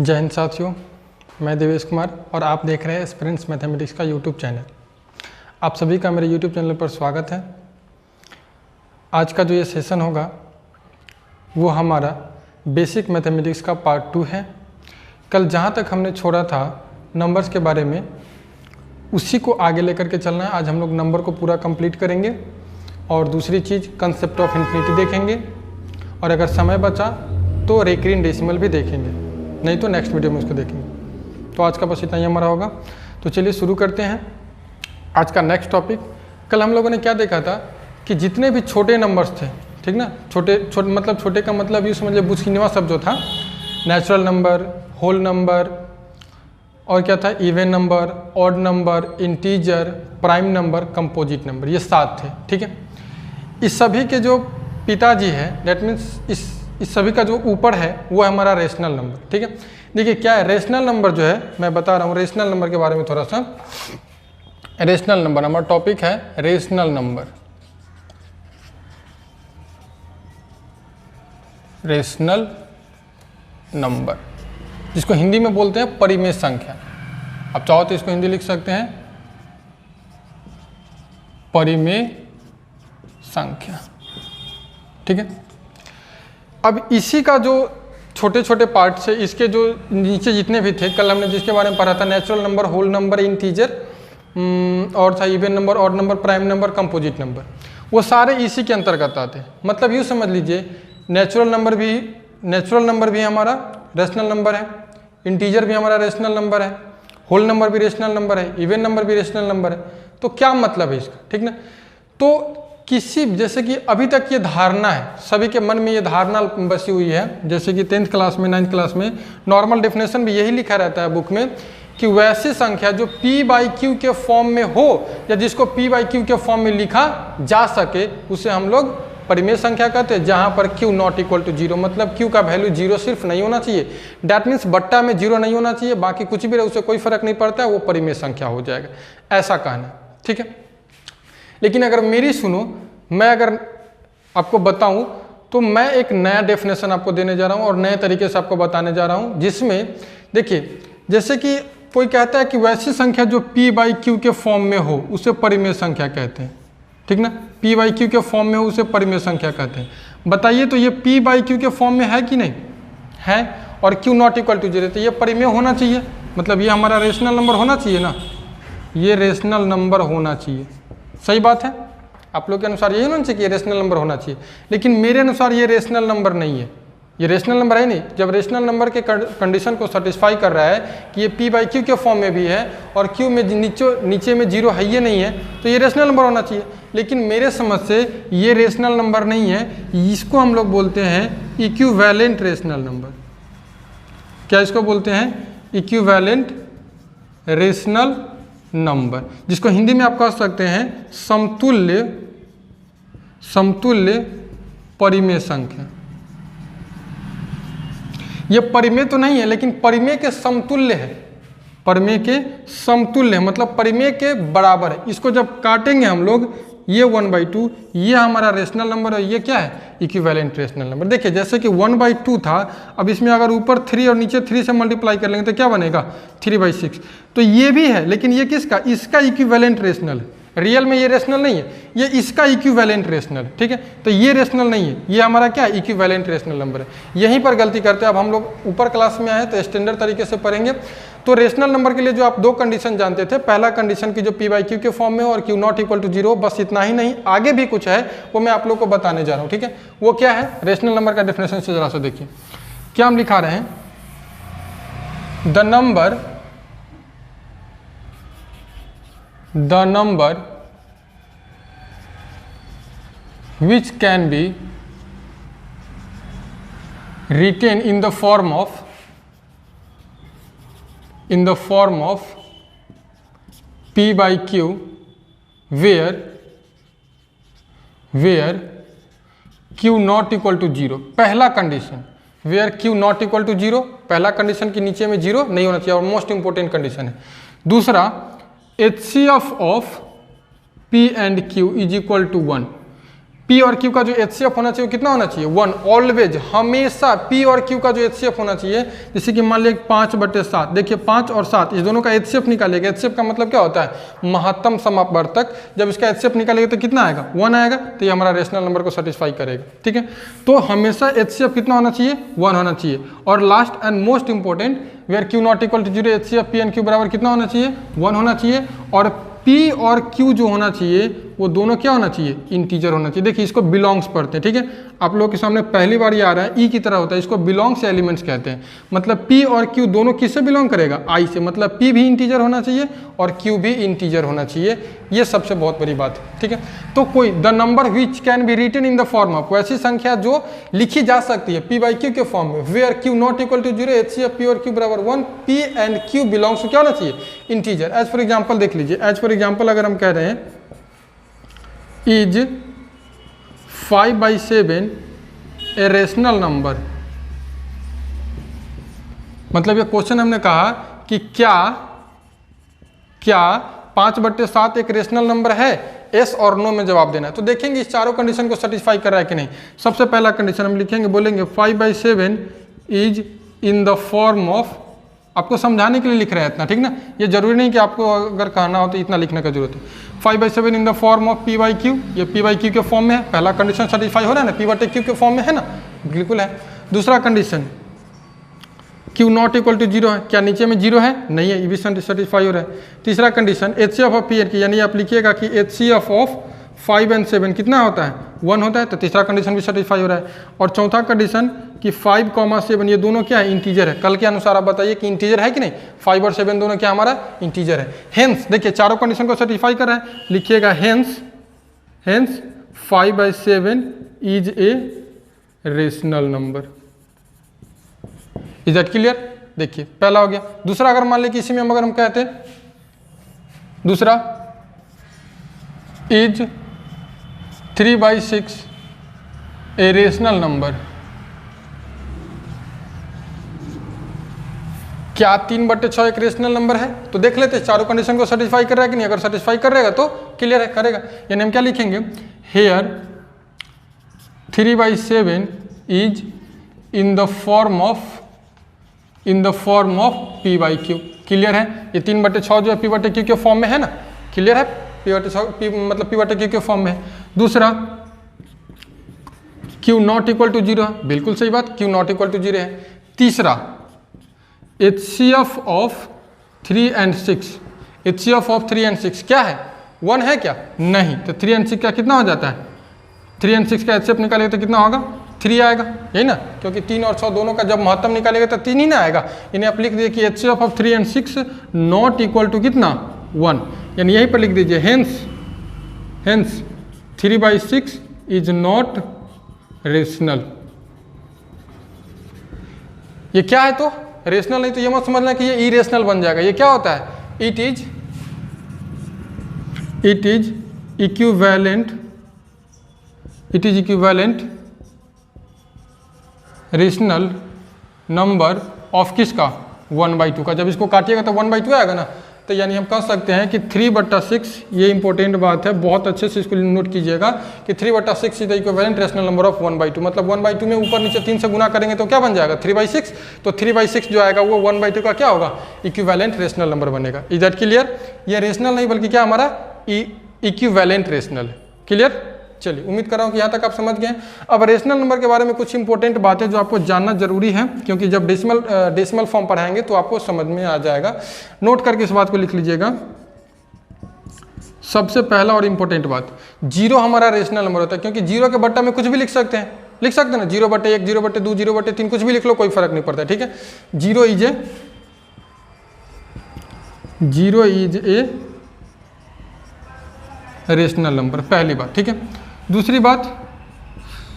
जय हिंद साथियों, मैं देवेश कुमार और आप देख रहे हैं एस्पिरेंट्स मैथमेटिक्स का यूट्यूब चैनल। आप सभी का मेरे यूट्यूब चैनल पर स्वागत है। आज का जो ये सेशन होगा वो हमारा बेसिक मैथमेटिक्स का पार्ट 2 है। कल जहाँ तक हमने छोड़ा था नंबर्स के बारे में, उसी को आगे लेकर के चलना है। आज हम लोग नंबर को पूरा कंप्लीट करेंगे और दूसरी चीज़ कंसेप्ट ऑफ इन्फिनिटी देखेंगे, और अगर समय बचा तो रेकरिंग डेसिमल भी देखेंगे, नहीं तो नेक्स्ट वीडियो में उसको देखेंगे। तो आज का बस इतना ही हमारा होगा। तो चलिए शुरू करते हैं आज का नेक्स्ट टॉपिक। कल हम लोगों ने क्या देखा था कि जितने भी छोटे नंबर्स थे, ठीक ना, छोटे का मतलब यूँ समझ लीजिए बुझिनवा शब्द जो था, नेचुरल नंबर, होल नंबर, और क्या था, even number, odd number, integer, prime number, composite number, ये 7 थे। ठीक है, इस सभी के जो पिताजी है, डेट मीन्स इस सभी का जो ऊपर है वो है हमारा रेशनल नंबर। ठीक है, देखिए क्या है रेशनल नंबर जो है, मैं बता रहा हूँ रेशनल नंबर के बारे में थोड़ा सा। रेशनल नंबर हमारा टॉपिक है रेशनल नंबर। रेशनल नंबर जिसको हिंदी में बोलते हैं परिमेय संख्या। आप चाहो तो इसको हिंदी लिख सकते हैं परिमेय संख्या। ठीक है, अब इसी का जो छोटे छोटे पार्ट से, इसके जो नीचे जितने भी थे, कल हमने जिसके बारे में पढ़ा था, natural number, whole number, integer, और था even number, odd number, prime number, composite number, वो सारे इसी के अंतर्गत आते हैं। मतलब यूँ समझ लीजिए नेचुरल नंबर भी हमारा रेशनल नंबर है, इंटीजर भी हमारा रेशनल नंबर है, होल नंबर भी रेशनल नंबर है, इवन नंबर भी रेशनल नंबर है। तो क्या मतलब है इसका, ठीक ना। तो किसी, जैसे कि अभी तक ये धारणा है, सभी के मन में ये धारणा बसी हुई है, जैसे कि 10th क्लास में, 9th क्लास में नॉर्मल डेफिनेशन भी यही लिखा रहता है बुक में, कि वैसी संख्या जो p/q के फॉर्म में हो या जिसको p/q के फॉर्म में लिखा जा सके, उसे हम लोग परिमेय संख्या कहते हैं। जहाँ पर q नॉट इक्वल टू 0, मतलब q का वैल्यू 0 सिर्फ नहीं होना चाहिए, डैट मीन्स बट्टा में 0 नहीं होना चाहिए, बाकी कुछ भी रहे उससे कोई फर्क नहीं पड़ता है, वो परिमेय संख्या हो जाएगा, ऐसा कहना। ठीक है, लेकिन अगर मेरी सुनो, मैं अगर आपको बताऊं तो मैं एक नया डेफिनेशन आपको देने जा रहा हूं और नए तरीके से आपको बताने जा रहा हूं, जिसमें देखिए, जैसे कि कोई कहता है कि वैसी संख्या जो p/q के फॉर्म में हो उसे परिमेय संख्या कहते हैं। ठीक ना, p/q के फॉर्म में हो उसे परिमेय संख्या कहते हैं। बताइए तो ये p/q के फॉर्म में है कि नहीं है, और q नॉट इक्वल टू 0, तो ये परिमेय होना चाहिए, मतलब ये हमारा रेशनल नंबर होना चाहिए ना, ये रेशनल नंबर होना चाहिए। सही बात है, आप लोग के अनुसार यही होना चाहिए कि ये रेशनल नंबर होना चाहिए, लेकिन मेरे अनुसार ये रेशनल नंबर नहीं है, ये रेशनल नंबर है नहीं। जब रेशनल नंबर के कंडीशन को सेटिस्फाई कर रहा है कि ये p/q के फॉर्म में भी है और q में नीचे में 0 है, ये नहीं है, तो ये रेशनल नंबर होना चाहिए। लेकिन मेरे समझ से ये रेशनल नंबर नहीं है, इसको हम लोग बोलते हैं इक्विवेलेंट रेशनल नंबर। क्या इसको बोलते हैं? इक्विवेलेंट रेशनल नंबर, जिसको हिंदी में आप कह सकते हैं समतुल्य परिमेय संख्या। ये परिमेय तो नहीं है, लेकिन परिमेय के समतुल्य है, परिमेय के समतुल्य है, मतलब परिमेय के बराबर है। इसको जब काटेंगे हम लोग, ये 1/2, ये हमारा रेशनल नंबर है, ये क्या है? Equivalent rational number. देखिए जैसे कि 1/2 था, अब इसमें अगर ऊपर 3 और नीचे 3 से मल्टीप्लाई कर लेंगे तो क्या बनेगा? 3/6। तो ये भी है, लेकिन ये किसका? इसका इक्विवेलेंट रेशनल है। रियल में ये रेशनल नहीं है, ये इसका इक्विवेलेंट रेशनल। ठीक है, तो ये रेशनल नहीं है, ये हमारा क्या है? इक्विवेलेंट रेशनल नंबर है। यहीं पर गलती करते हैं। अब हम लोग ऊपर क्लास में आए तो स्टैंडर्ड तरीके से पढ़ेंगे। तो रेशनल नंबर के लिए जो आप 2 कंडीशन जानते थे, पहला कंडीशन की जो p/q के फॉर्म में हो और q नॉट इक्वल टू 0, बस इतना ही नहीं, आगे भी कुछ है, वो मैं आप लोग को बताने जा रहा हूँ। ठीक है, वो क्या है? रेशनल नंबर का डेफिनेशन से जरा सा देखिए क्या हम लिखा रहे हैं। The number which can be written in the form of p/q where q not equal to 0, पहला condition, where q not equal to 0, पहला कंडीशन के नीचे में 0 नहीं होना चाहिए और मोस्ट इंपोर्टेंट कंडीशन है। दूसरा, HCF of p and q is equal to 1, P और क्यू का जो एचसीएफ होना चाहिए वो कितना होना चाहिए 1, ऑलवेज हमेशा पी और क्यू का जो एचसीएफ होना चाहिए, जैसे कि मान लिया 5/7, देखिए 5 और 7 इस दोनों का एचसीएफ निकालेगा। एचसीएफ का मतलब क्या होता है महत्तम समापवर्तक, जब इसका एचसीएफ निकालेगा तो कितना आएगा 1 आएगा, तो ये हमारा रेशनल नंबर को सेटिस्फाई करेगा। ठीक है, तो हमेशा एचसीएफ कितना होना चाहिए 1 होना चाहिए। और last and most important, where Q not equal to 0 HCF P and Q बराबर कितना होना चाहिए 1 होना चाहिए। और पी और क्यू जो होना चाहिए वो दोनों क्या होना चाहिए इंटीजर होना चाहिए। देखिए इसको बिलोंग्स पढ़ते हैं। ठीक है, आप लोगों के सामने पहली बार ये आ रहा है ई की तरह होता है, इसको बिलोंग्स एलिमेंट्स कहते हैं। मतलब पी और क्यू दोनों किससे बिलोंग करेगा आई से, मतलब पी भी इंटीजर होना चाहिए और क्यू भी इंटीजर होना चाहिए, ये सबसे बहुत बड़ी बात है। ठीक है, तो कोई the number which can be written in the form of, वैसी संख्या जो लिखी जा सकती है पी बाई क्यू के फॉर्म में, where Q not equal to 0 HCF P और क्यू बराबर 1, P and Q belongs to क्या होना चाहिए इंटीजर। एज फॉर एग्जाम्पल देख लीजिए, एज फॉर एग्जाम्पल अगर हम कह रहे हैं इज 5/7 ए रेशनल नंबर, मतलब ये क्वेश्चन हमने कहा कि क्या 5/7 एक रेशनल नंबर है, एस और नो में जवाब देना है। तो देखेंगे इस चारों कंडीशन को सेटिस्फाई कर रहा है कि नहीं। सबसे पहला कंडीशन हम लिखेंगे, बोलेंगे 5/7 is in the form of, आपको समझाने के लिए लिख रहे हैं इतना, ठीक ना, ये जरूरी नहीं कि आपको अगर कहना हो तो इतना लिखने का जरूरत है। 5/7 इन the form of P by Q, ये पी बाई क्यू के फॉर्म में है, पहला कंडीशन सेटिस्फाई हो रहा है ना, P/Q के फॉर्म में है ना, बिल्कुल है। दूसरा condition Q not equal to 0 है, क्या नीचे में 0 है, नहीं है, ये भी सेटिस्फाई हो रहा है। तीसरा condition HCF of P and Q, यानी आप लिखिएगा कि एचसीएफ ऑफ 5 और 7 कितना होता है 1 होता है, तो तीसरा कंडीशन भी सेटिस्फाई हो रहा है। और चौथा कंडीशन कि 5, 7 ये दोनों क्या है इंटीजर है। कल के अनुसार आप बताइए कि इंटीजर है कि नहीं, 5 और 7 दोनों क्या हमारा इंटीजर है। हेंस देखिए चारों कंडीशन को सेटिस्फाई कर रहा है, लिखिएगा hence 5/7 is a rational number. Is that clear. देखिए पहला हो गया। दूसरा अगर मान लीजिए इसी में अगर हम कहते हैं दूसरा इज 3/6 ए रेशनल नंबर, क्या 3/6 एक रेशनल नंबर है, तो देख लेते हैं चारों कंडीशन को सेटिस्फाई कर रहा है कि नहीं। अगर सेटिस्फाई कर रहेगा तो क्लियर है, करेगा। यानी हम क्या लिखेंगे, here 3/7 is in the form of P by Q. Clear है, ये 3/6 जो है P/Q के फॉर्म में है ना, क्लियर है, मतलब P/Q के फॉर्म में है। दूसरा Q नॉट इक्वल टू 0 है, बिल्कुल सही बात, Q नॉट इक्वल टू 0 है। तीसरा HCF ऑफ 3 और 6, HCF ऑफ 3 और 6 क्या है 1 है क्या, नहीं, तो 3 और 6 क्या कितना हो जाता है, 3 और 6 का HCF निकालेगा तो कितना होगा 3 आएगा, यही ना, क्योंकि 3 और 6 दोनों का जब महत्तम निकालेगा तो 3 ही ना आएगा। यानी आप लिख दीजिए कि HCF ऑफ 3 और 6 नॉट इक्वल टू कितना 1, यानी यहीं पर लिख दीजिए हेंस 3/6 इज नॉट रेशनल। ये क्या है तो रेशनल, नहीं तो ये मत समझना कि ये इरेशनल बन जाएगा। ये क्या होता है, it is equivalent rational number of किसका 1/2 का। जब इसको काटिएगा तो 1/2 आएगा ना, तो यानी हम कह सकते हैं कि 3/6, ये इंपॉर्टेंट बात है, बहुत अच्छे से इसको नोट कीजिएगा कि 3/6 is the equivalent rational number of 1/2। मतलब 1/2 में ऊपर नीचे 3 से गुना करेंगे तो क्या बन जाएगा 3/6, तो 3/6 जो आएगा वो 1/2 का क्या होगा इक्विवेलेंट रेशनल नंबर बनेगा। Is that clear. ये रेशनल नहीं बल्कि क्या हमारा इक्विवेलेंट रेशनल है। क्लियर, चलिए उम्मीद कर रहा हूँ कि यहाँ तक आप समझ गए। अब रेशनल नंबर के बारे में कुछ इंपॉर्टेंट बातें जो आपको जानना जरूरी है, क्योंकि जब डेसिमल फॉर्म पढ़ाएंगे तो आपको समझ में आ जाएगा। नोट करके इस बात को लिख लीजिएगा। सबसे पहला और इंपॉर्टेंट बात, 0 हमारा रेशनल नंबर होता है, क्योंकि 0 के बट्टा में कुछ भी लिख सकते हैं, ना 0/1, 0/2, 0/3 कुछ भी लिख लो, कोई फर्क नहीं पड़ता। ठीक है, 0 इज ए रेशनल नंबर, पहली बात। ठीक है, दूसरी बात,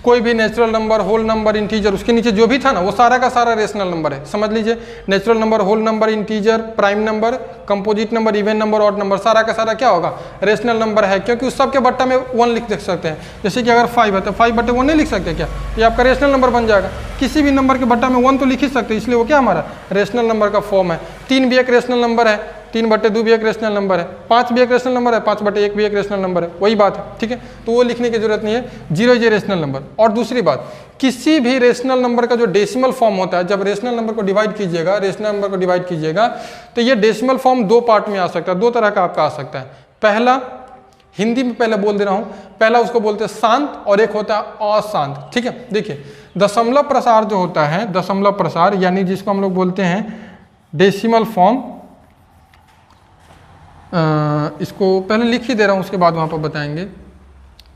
कोई भी natural number, whole number, integer, उसके नीचे जो भी था ना वो सारा का सारा रेशनल नंबर है। समझ लीजिए, natural number, whole number, integer, prime number, composite number, even number, odd number, सारा का सारा क्या होगा रेशनल नंबर है, क्योंकि उस सब के बट्टा में 1 लिख सकते हैं। जैसे कि अगर 5 है तो 5/1 नहीं लिख सकते क्या, ये आपका रेशनल नंबर बन जाएगा। किसी भी नंबर के बट्टा में 1 तो लिख ही सकते, इसलिए वो क्या हमारा रेशनल नंबर का फॉर्म है। 3 भी एक रेशनल नंबर है, 3/2 भी एक रेशनल नंबर है, 5 भी एक रेशनल नंबर है, 5/1 भी एक रेशनल नंबर है, वही बात है, ठीक है। तो वो लिखने की जरूरत नहीं है, 0 ये रेशनल नंबर। और दूसरी बात, किसी भी रेशनल नंबर का जो डेसिमल फॉर्म होता है, जब रेशनल नंबर को डिवाइड कीजिएगा, तो ये डेसिमल फॉर्म 2 पार्ट में आ सकता है, 2 तरह का आपका आ सकता है। पहला, हिंदी में पहले बोल दे रहा हूं, पहला उसको बोलते हैं शांत और एक होता है अशांत, ठीक है। देखिए दशमलव प्रसार जो होता है, दशमलव प्रसार यानी जिसको हम लोग बोलते हैं डेसिमल फॉर्म, इसको पहले लिख ही दे रहा हूं, उसके बाद वहां पर बताएंगे,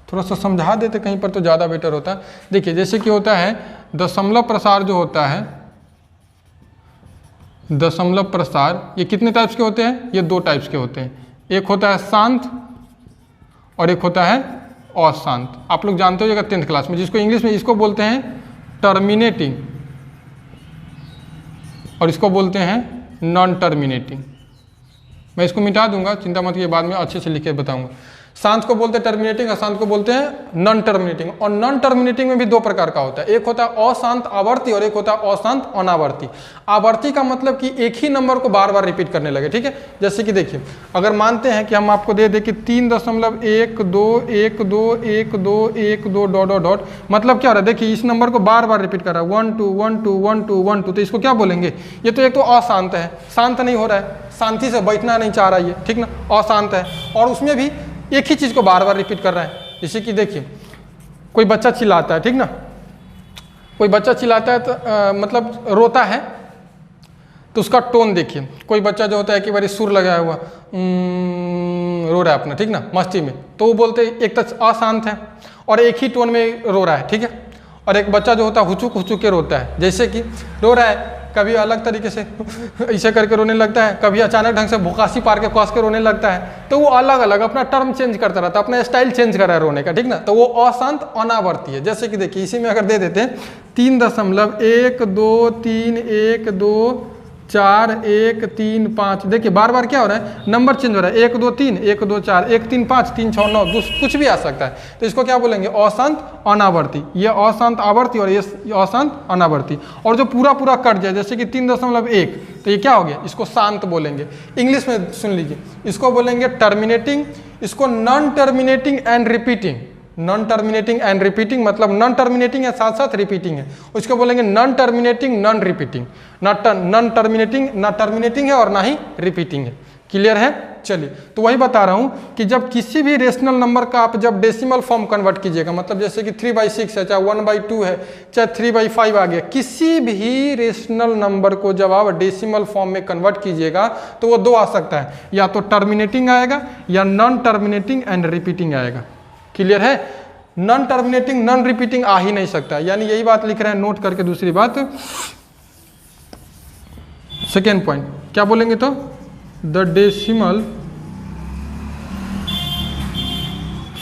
थोड़ा सा समझा देते कहीं पर तो ज़्यादा बेटर होता है। देखिए जैसे कि होता है दशमलव प्रसार जो होता है, दशमलव प्रसार ये कितने टाइप्स के होते हैं, ये 2 टाइप्स के होते हैं, एक होता है शांत और एक होता है अशांत। आप लोग जानते हो 10th क्लास में, जिसको इंग्लिश में इसको बोलते हैं टर्मिनेटिंग और इसको बोलते हैं नॉन टर्मिनेटिंग। मैं इसको मिटा दूंगा, चिंता मत कीजिए, बाद में अच्छे से लिख के बताऊंगा। शांत को बोलते हैं टर्मिनेटिंग, अशांत को बोलते हैं नॉन टर्मिनेटिंग। और नॉन टर्मिनेटिंग में भी 2 प्रकार का होता है, एक होता है अशांत आवर्ती और एक होता है अशांत अनावर्ती। आवर्ती का मतलब कि एक ही नंबर को बार बार रिपीट करने लगे, ठीक है। जैसे कि देखिए, अगर मानते हैं कि हम आपको दे दें कि 3.1212121 मतलब क्या हो रहा है, देखिए इस नंबर को बार बार रिपीट कर रहा है, 1 2 1 2 1 2 1 2, तो इसको क्या बोलेंगे, ये तो एक तो अशांत है, शांत नहीं हो रहा है, शांति से बैठना नहीं चाह रहा है ये, ठीक ना, अशांत है। और उसमें भी एक ही चीज को बार बार रिपीट कर रहा है। जैसे कि देखिए कोई बच्चा चिल्लाता है, ठीक ना, कोई बच्चा चिल्लाता है तो मतलब रोता है, तो उसका टोन देखिए, कोई बच्चा जो होता है कि बारी सुर लगाया हुआ रो रहा है अपना, ठीक ना, मस्ती में, तो वो बोलते हैं एक तो अशांत है और एक ही टोन में रो रहा है, ठीक है। और एक बच्चा जो होता है हुचुक के रोता है, जैसे कि रो रहा है, कभी अलग तरीके से ऐसे करके रोने लगता है, कभी अचानक ढंग से भुकासी पार के कस के रोने लगता है, तो वो अलग अलग अपना टर्म चेंज करता रहता है, अपना स्टाइल चेंज कर रहा है रोने का, ठीक ना। तो वो अशांत अनावर्ती है। जैसे कि देखिए इसी में अगर दे देते हैं 3.1231415, देखिए बार बार क्या हो रहा है, नंबर चेंज हो रहा है, 1 2 3 1 2 4 1 3 5 3 6 9 कुछ भी आ सकता है। तो इसको क्या बोलेंगे, अशांत अनावर्ती। ये अशांत आवर्ती और ये अशांत अनावर्ती। और जो पूरा कट जाए, जैसे कि 3.1, तो ये क्या हो गया, इसको शांत बोलेंगे। इंग्लिश में सुन लीजिए, इसको बोलेंगे टर्मिनेटिंग, इसको non terminating and repeating. Non terminating and repeating मतलब नॉन टर्मिनेटिंग है साथ साथ रिपीटिंग है, उसको बोलेंगे non terminating non repeating. Non terminating ना टर्मिनेटिंग है और ना ही रिपीटिंग है। क्लियर है। चलिए, तो वही बता रहा हूं कि जब किसी भी रेशनल नंबर का आप जब डेसिमल फॉर्म कन्वर्ट कीजिएगा, मतलब जैसे कि 3/6 है, चाहे 1/2 है, चाहे 3/5 आ गया, किसी भी रेशनल नंबर को जब आप डेसिमल फॉर्म में कन्वर्ट कीजिएगा तो वो 2 आ सकता है, या तो टर्मिनेटिंग आएगा या नॉन टर्मिनेटिंग एंड रिपीटिंग आएगा। क्लियर है। नॉन टर्मिनेटिंग नॉन रिपीटिंग आ ही नहीं सकता, यानी यही बात लिख रहे हैं नोट करके। दूसरी बात, सेकेंड पॉइंट क्या बोलेंगे, तो the decimal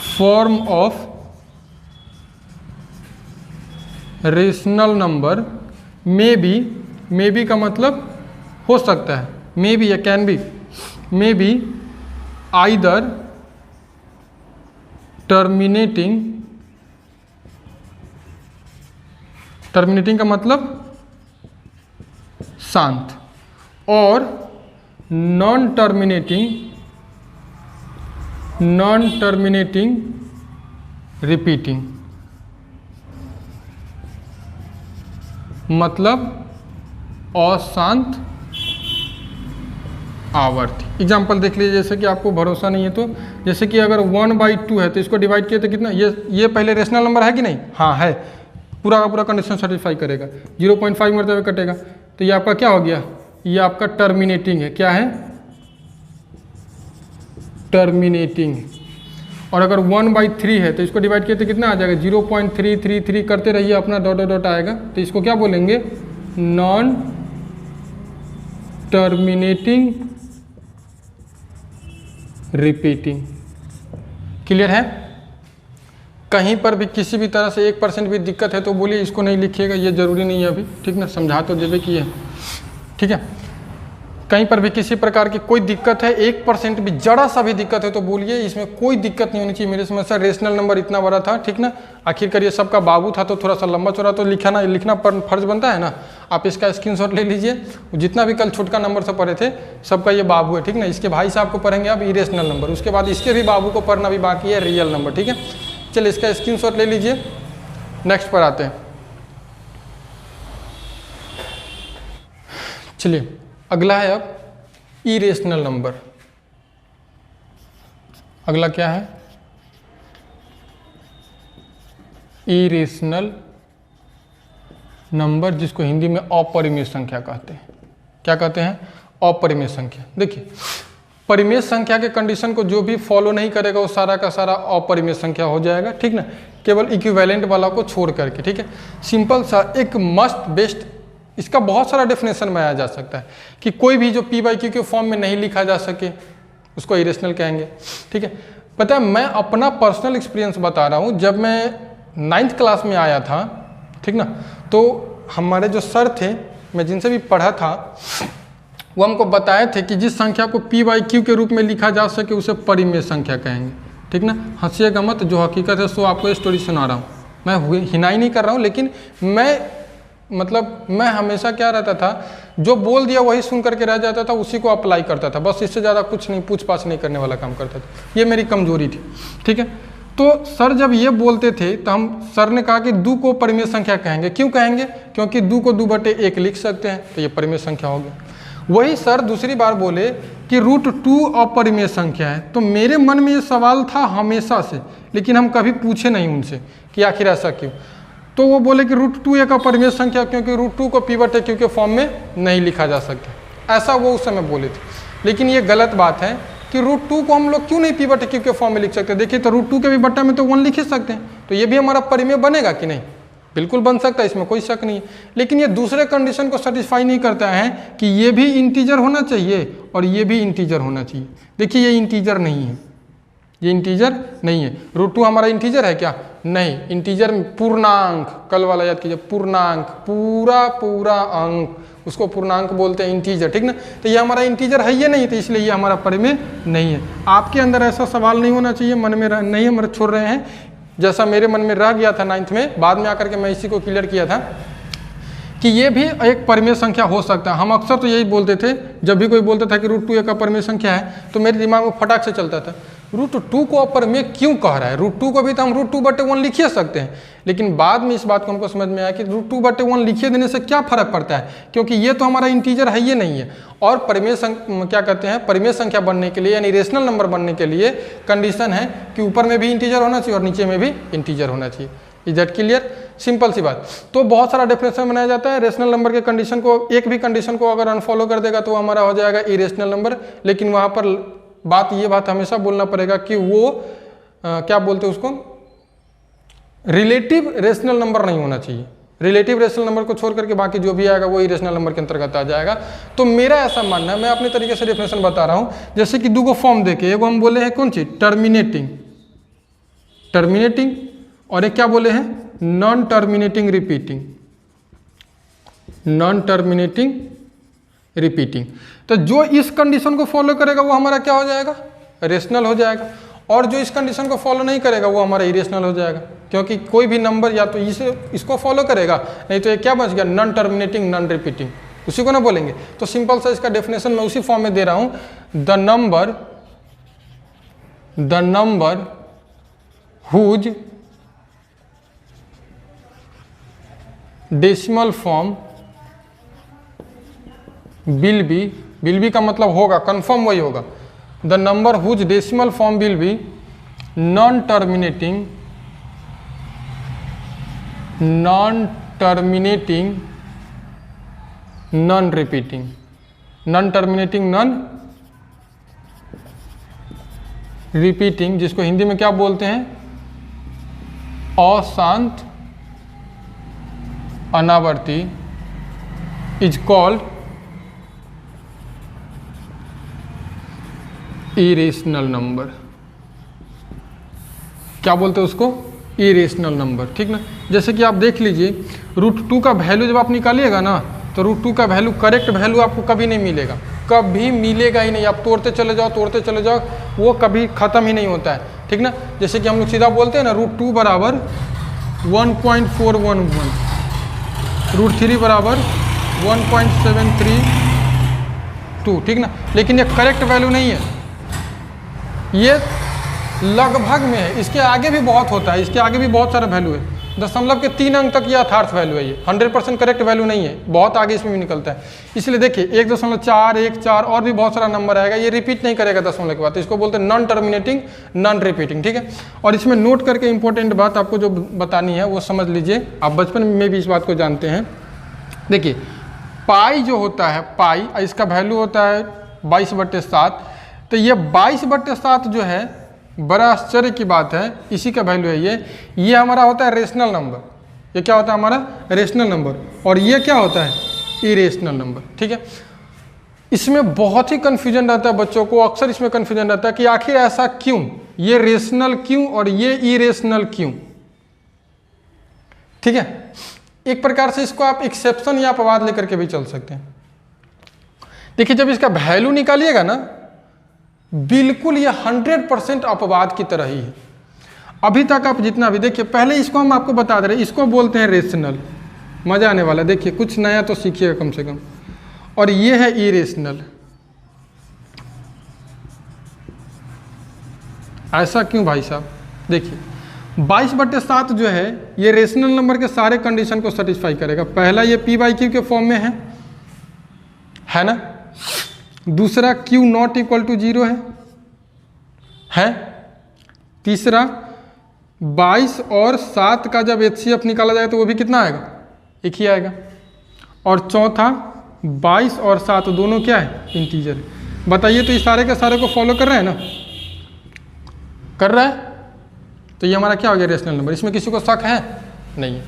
form of rational number may B का मतलब हो सकता है, मे बी या can be, may be either terminating का मतलब शांत, और नॉन टर्मिनेटिंग रिपीटिंग मतलब अशांत आवर्ती। एग्जाम्पल देख लीजिए, जैसे कि आपको भरोसा नहीं है तो जैसे कि अगर 1/2 है तो इसको डिवाइड किया तो कितना, ये पहले रेशनल नंबर है कि नहीं, हाँ है, पूरा का पूरा कंडीशन सेटिस्फाई करेगा, 0.5 मरतबे कटेगा, तो ये आपका क्या हो गया, ये आपका टर्मिनेटिंग है। क्या है, टर्मिनेटिंग। और अगर 1/3 है तो इसको डिवाइड किया तो कितना आ जाएगा, 0.333 करते रहिए, अपना डॉट डॉट आएगा, तो इसको क्या बोलेंगे, नॉन टर्मिनेटिंग रिपीटिंग। क्लियर है। कहीं पर भी किसी भी तरह से 1% भी दिक्कत है तो बोलिए, इसको नहीं लिखिएगा, ये जरूरी नहीं है अभी, ठीक ना, समझा तो देवे कि है, ठीक है। कहीं पर भी किसी प्रकार की कोई दिक्कत है, 1% भी जरा सा भी दिक्कत है तो बोलिए, इसमें कोई दिक्कत नहीं होनी चाहिए। मेरे समझ से रेशनल नंबर इतना बड़ा था, ठीक ना, आखिरकार ये सबका बाबू था तो थोड़ा सा लंबा चौड़ा तो लिखना पर फर्ज बनता है ना। आप इसका स्क्रीनशॉट ले लीजिए। जितना भी कल छुटका नंबर से पढ़े थे सबका ये बाबू है, ठीक ना। इसके भाई साहब को पढ़ेंगे आप इरेशनल नंबर, उसके बाद इसके भी बाबू को पढ़ना भी बाकी है रियल नंबर, ठीक है। चलिए इसका स्क्रीनशॉट ले लीजिए। नेक्स्ट पर आते हैं। चलिए अगला है अब इरेशनल नंबर। अगला क्या है? इरेशनल नंबर, जिसको हिंदी में अपरिमेय संख्या कहते हैं। क्या कहते हैं? अपरिमेय संख्या। देखिए परिमेय संख्या के कंडीशन को जो भी फॉलो नहीं करेगा वो सारा का सारा अपरिमेय संख्या हो जाएगा, ठीक ना, केवल इक्विवेलेंट वाला को छोड़ करके, ठीक है। सिंपल सा एक मस्ट बेस्ट, इसका बहुत सारा डेफिनेशन बनाया जा सकता है कि कोई भी जो पी बाई क्यू के फॉर्म में नहीं लिखा जा सके उसको इरेशनल कहेंगे, ठीक है। पता है मैं अपना पर्सनल एक्सपीरियंस बता रहा हूँ। जब मैं 9th क्लास में आया था, ठीक ना, तो हमारे जो सर थे, मैं जिनसे भी पढ़ा था, वो हमको बताए थे कि जिस संख्या को पी बाई क्यू के रूप में लिखा जा सके उसे परिमेय संख्या कहेंगे, ठीक ना। हंसिएगा मत, जो हकीकत है सो आपको स्टोरी सुना रहा हूँ, मैं हिनाई नहीं कर रहा हूँ। लेकिन मैं हमेशा क्या रहता था, जो बोल दिया वही सुन करके रह जाता था, उसी को अप्लाई करता था, बस इससे ज़्यादा कुछ नहीं, पूछ पाछ नहीं करने वाला काम करता था। ये मेरी कमजोरी थी, ठीक है। तो सर जब ये बोलते थे तो सर ने कहा कि 2 को परिमेय संख्या कहेंगे। क्यों कहेंगे? क्योंकि 2 को 2/1 लिख सकते हैं, तो ये परिमेय संख्या हो गया। वही सर दूसरी बार बोले कि √2 अपरिमेय संख्या है। तो मेरे मन में ये सवाल था हमेशा से, लेकिन हम कभी पूछे नहीं उनसे कि आखिर ऐसा क्यों। तो वो बोले कि √2 एक अपरिमेय संख्या, क्योंकि √2 को p/q के फॉर्म में नहीं लिखा जा सकता। ऐसा वो उस समय बोले थे, लेकिन ये गलत बात है कि √2 को हम लोग क्यों नहीं p/q के फॉर्म में लिख सकते। देखिए तो √2 के भी बट्टा में तो 1 लिख ही सकते हैं, तो ये भी हमारा परिमेय बनेगा कि नहीं? बिल्कुल बन सकता है, इसमें कोई शक नहीं है। लेकिन ये दूसरे कंडीशन को सेटिस्फाई नहीं करता है कि ये भी इंटीजर होना चाहिए और ये भी इंटीजर होना चाहिए। देखिए ये इंटीजर नहीं है, ये इंटीजर नहीं है। √2 हमारा इंटीजर है क्या? नहीं, इंटीजर पूर्णांक, कल वाला याद कीजिए, पूर्णांक, पूरा अंक, उसको पूर्णांक बोलते हैं, इंटीजर, ठीक ना। तो ये हमारा इंटीजर है ये नहीं, तो इसलिए ये हमारा परिमेय नहीं है। आपके अंदर ऐसा सवाल नहीं होना चाहिए, मन में नहीं हम छोड़ रहे हैं, जैसा मेरे मन में रह गया था 9th में, बाद में आकर के मैं इसी को क्लियर किया था कि ये भी एक परिमेय संख्या हो सकता है। हम अक्सर तो यही बोलते थे, जब भी कोई बोलता था कि √2 एक अपरिमेय संख्या है, तो मेरे दिमाग में फटाक से चलता था √2 को अपरिमेय क्यों कह रहा है। √2 को भी तो हम √2/1 लिखिए सकते हैं। लेकिन बाद में इस बात को हमको समझ में आया कि √2/1 लिखिए देने से क्या फर्क पड़ता है, क्योंकि ये तो हमारा इंटीजर है ये नहीं है। और परिमेय क्या कहते हैं, परिमेय संख्या बनने के लिए यानी रेशनल नंबर बनने के लिए कंडीशन है कि ऊपर में भी इंटीजर होना चाहिए और नीचे में भी इंटीजर होना चाहिए। Is that clear? सिंपल सी बात। तो बहुत सारा डेफिनेशन बनाया जाता है। रेशनल नंबर के कंडीशन को, एक भी कंडीशन को अगर अनफॉलो कर देगा तो हमारा हो जाएगा इरेशनल नंबर। लेकिन वहाँ पर ये बात हमेशा बोलना पड़ेगा कि वो क्या बोलते हैं उसको, रिलेटिव रेशनल नंबर नहीं होना चाहिए। रिलेटिव रेशनल नंबर को छोड़ करके बाकी जो भी आएगा वो इरेशनल नंबर के अंतर्गत आ जाएगा। तो मेरा ऐसा मानना है, मैं अपने तरीके से डेफिनेशन बता रहा हूँ। जैसे कि 2 को फॉर्म देके, एगो हम बोले हैं कौन सी, टर्मिनेटिंग, और एक क्या बोले हैं, नॉन टर्मिनेटिंग रिपीटिंग। तो जो इस कंडीशन को फॉलो करेगा वो हमारा क्या हो जाएगा, रेशनल हो जाएगा, और जो इस कंडीशन को फॉलो नहीं करेगा वो हमारा इरेशनल हो जाएगा। क्योंकि कोई भी नंबर या तो इसको फॉलो करेगा, नहीं तो ये क्या बच गया, नॉन टर्मिनेटिंग नॉन रिपीटिंग, उसी को ना बोलेंगे। तो सिंपल सा इसका डेफिनेशन मैं उसी फॉर्म में दे रहा हूं, the number whose decimal form will be का मतलब होगा, कंफर्म वही होगा, the number whose decimal form will be non terminating non repeating, जिसको हिंदी में क्या बोलते हैं, अशांत अनावर्ती, इज कॉल्ड इरेशनल नंबर। क्या बोलते हैं उसको, इरेशनल नंबर, ठीक ना। जैसे कि आप देख लीजिए √2 का वैल्यू जब आप निकालिएगा ना, तो √2 का वैल्यू, करेक्ट वैल्यू आपको कभी नहीं मिलेगा, कभी मिलेगा ही नहीं। आप तोड़ते चले जाओ, वो कभी ख़त्म ही नहीं होता है, ठीक ना। जैसे कि हम लोग सीधा बोलते हैं ना, √2 बराबर 1.411, √3 बराबर 1.732, ठीक ना। लेकिन ये करेक्ट वैल्यू नहीं है, ये लगभग में है, इसके आगे भी बहुत होता है, इसके आगे भी बहुत सारा वैल्यू है। दशमलव के 3 अंक तक ये यथार्थ वैल्यू है, ये 100% करेक्ट वैल्यू नहीं है, बहुत आगे इसमें भी निकलता है। इसलिए देखिए 1.4, 1.4 और भी बहुत सारा नंबर आएगा, ये रिपीट नहीं करेगा दशमलव के बाद, इसको बोलते हैं नॉन टर्मिनेटिंग नॉन रिपीटिंग, ठीक है। और इसमें नोट करके इंपॉर्टेंट बात आपको जो बतानी है वो समझ लीजिए, आप बचपन में भी इस बात को जानते हैं। देखिए पाई जो होता है, पाई इसका वैल्यू होता है 22/7, तो ये 22/7 जो है, बड़ा आश्चर्य की बात है, इसी का वैल्यू है ये हमारा होता है रेशनल नंबर। ये क्या होता है हमारा रेशनल नंबर, और ये क्या होता है इरेशनल नंबर, ठीक है। इसमें बहुत ही कन्फ्यूजन रहता है बच्चों को, अक्सर इसमें कन्फ्यूजन रहता है कि आखिर ऐसा क्यों, ये रेशनल क्यों और ये इरेशनल क्यों, ठीक है। एक प्रकार से इसको आप एक्सेप्शन या अपवाद लेकर के भी चल सकते हैं। देखिए जब इसका वैल्यू निकालिएगा ना, बिल्कुल ये 100% अपवाद की तरह ही है। अभी तक आप जितना भी देखिए, पहले इसको हम आपको बता दे रहे हैं, इसको बोलते हैं रेशनल, मजा आने वाला, देखिए कुछ नया तो सीखिएगा कम से कम। और ये है इरेशनल। ऐसा क्यों भाई साहब? देखिए 22/7 जो है ये रेशनल नंबर के सारे कंडीशन को सेटिस्फाई करेगा। पहला ये p/q के फॉर्म में है ना। दूसरा q नॉट इक्वल टू 0 है। तीसरा 22 और 7 का जब HCF निकाला जाएगा तो वो भी कितना आएगा, एक ही आएगा। और चौथा 22 और 7 दोनों क्या है, इंटीजर। बताइए तो ये सारे के सारे को फॉलो कर रहे हैं ना, कर रहा है, तो ये हमारा क्या हो गया रेशनल नंबर। इसमें किसी को शक है नहीं है।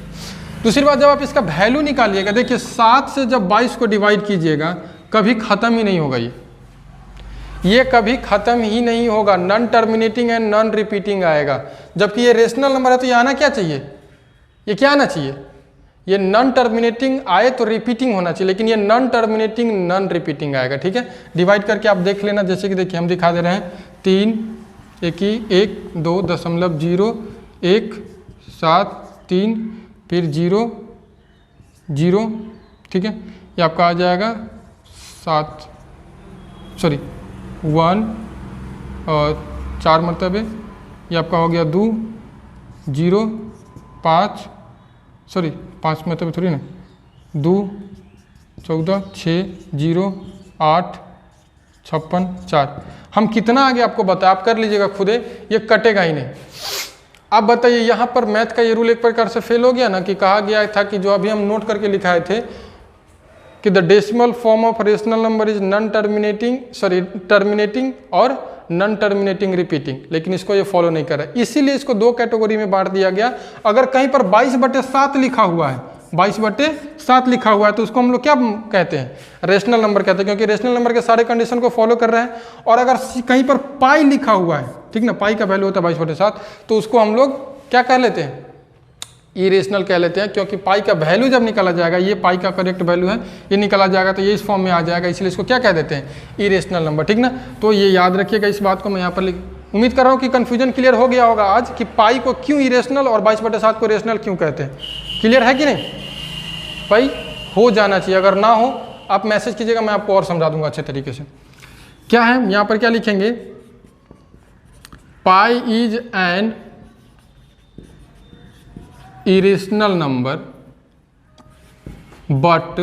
दूसरी बात, जब आप इसका वैल्यू निकालिएगा, देखिए 7 से जब 22 को डिवाइड कीजिएगा कभी ख़त्म ही नहीं होगा, ये कभी ख़त्म ही नहीं होगा, non terminating and non repeating आएगा। जबकि ये रेशनल नंबर है तो ये आना क्या चाहिए, ये क्या आना चाहिए, ये नॉन टर्मिनेटिंग आए तो रिपीटिंग होना चाहिए, लेकिन ये नॉन टर्मिनेटिंग नॉन रिपीटिंग आएगा, ठीक है। डिवाइड करके आप देख लेना, जैसे कि देखिए हम दिखा दे रहे हैं 3 1 2.0 1 7 3 फिर 0 0, ठीक है। ये आपका आ जाएगा 1 और 4 मरतबे, ये आपका हो गया 2 0 5 मरतबे थोड़ी ना, 2 14 6 0 8 56 4। हम कितना आगे आपको बताया, आप कर लीजिएगा खुदे, ये कटेगा ही नहीं। आप बताइए यहाँ पर मैथ का ये रूल एक प्रकार से फेल हो गया ना, कि कहा गया था कि जो अभी हम नोट करके लिखाए थे कि the decimal form of rational number is non terminating और नॉन टर्मिनेटिंग रिपीटिंग, लेकिन इसको ये फॉलो नहीं कर रहा है, इसीलिए इसको 2 कैटेगरी में बांट दिया गया। अगर कहीं पर 22/7 लिखा हुआ है, 22/7 लिखा हुआ है, तो उसको हम लोग क्या कहते हैं, रेशनल नंबर कहते हैं, क्योंकि रेशनल नंबर के सारे कंडीशन को फॉलो कर रहा है। और अगर कहीं पर पाई लिखा हुआ है, ठीक ना, पाई का वैल्यू होता है 22/7, तो उसको हम लोग क्या कह लेते हैं, इरेशनल कह लेते हैं, क्योंकि पाई का वैल्यू जब निकाला जाएगा, ये पाई का करेक्ट वैल्यू है, ये निकाला जाएगा तो ये इस फॉर्म में आ जाएगा, इसलिए इसको क्या कह देते हैं, इरेशनल नंबर, ठीक ना। तो ये याद रखिएगा इस बात को, मैं यहाँ पर उम्मीद कर रहा हूँ कि कन्फ्यूजन क्लियर हो गया होगा आज, कि पाई को क्यों इरेशनल और 22/7 को रेशनल क्यों कहते हैं। क्लियर है कि नहीं भाई? हो जाना चाहिए, अगर ना हो आप मैसेज कीजिएगा, मैं आपको और समझा दूंगा अच्छे तरीके से। क्या है यहाँ पर, क्या लिखेंगे, pi is an irrational number but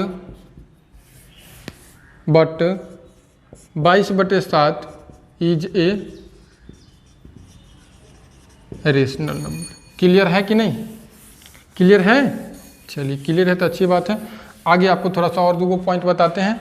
22/7 is a rational number. Clear है कि नहीं? क्लियर है? चलिए क्लियर है तो अच्छी बात है। आगे आपको थोड़ा सा और 2 पॉइंट बताते हैं।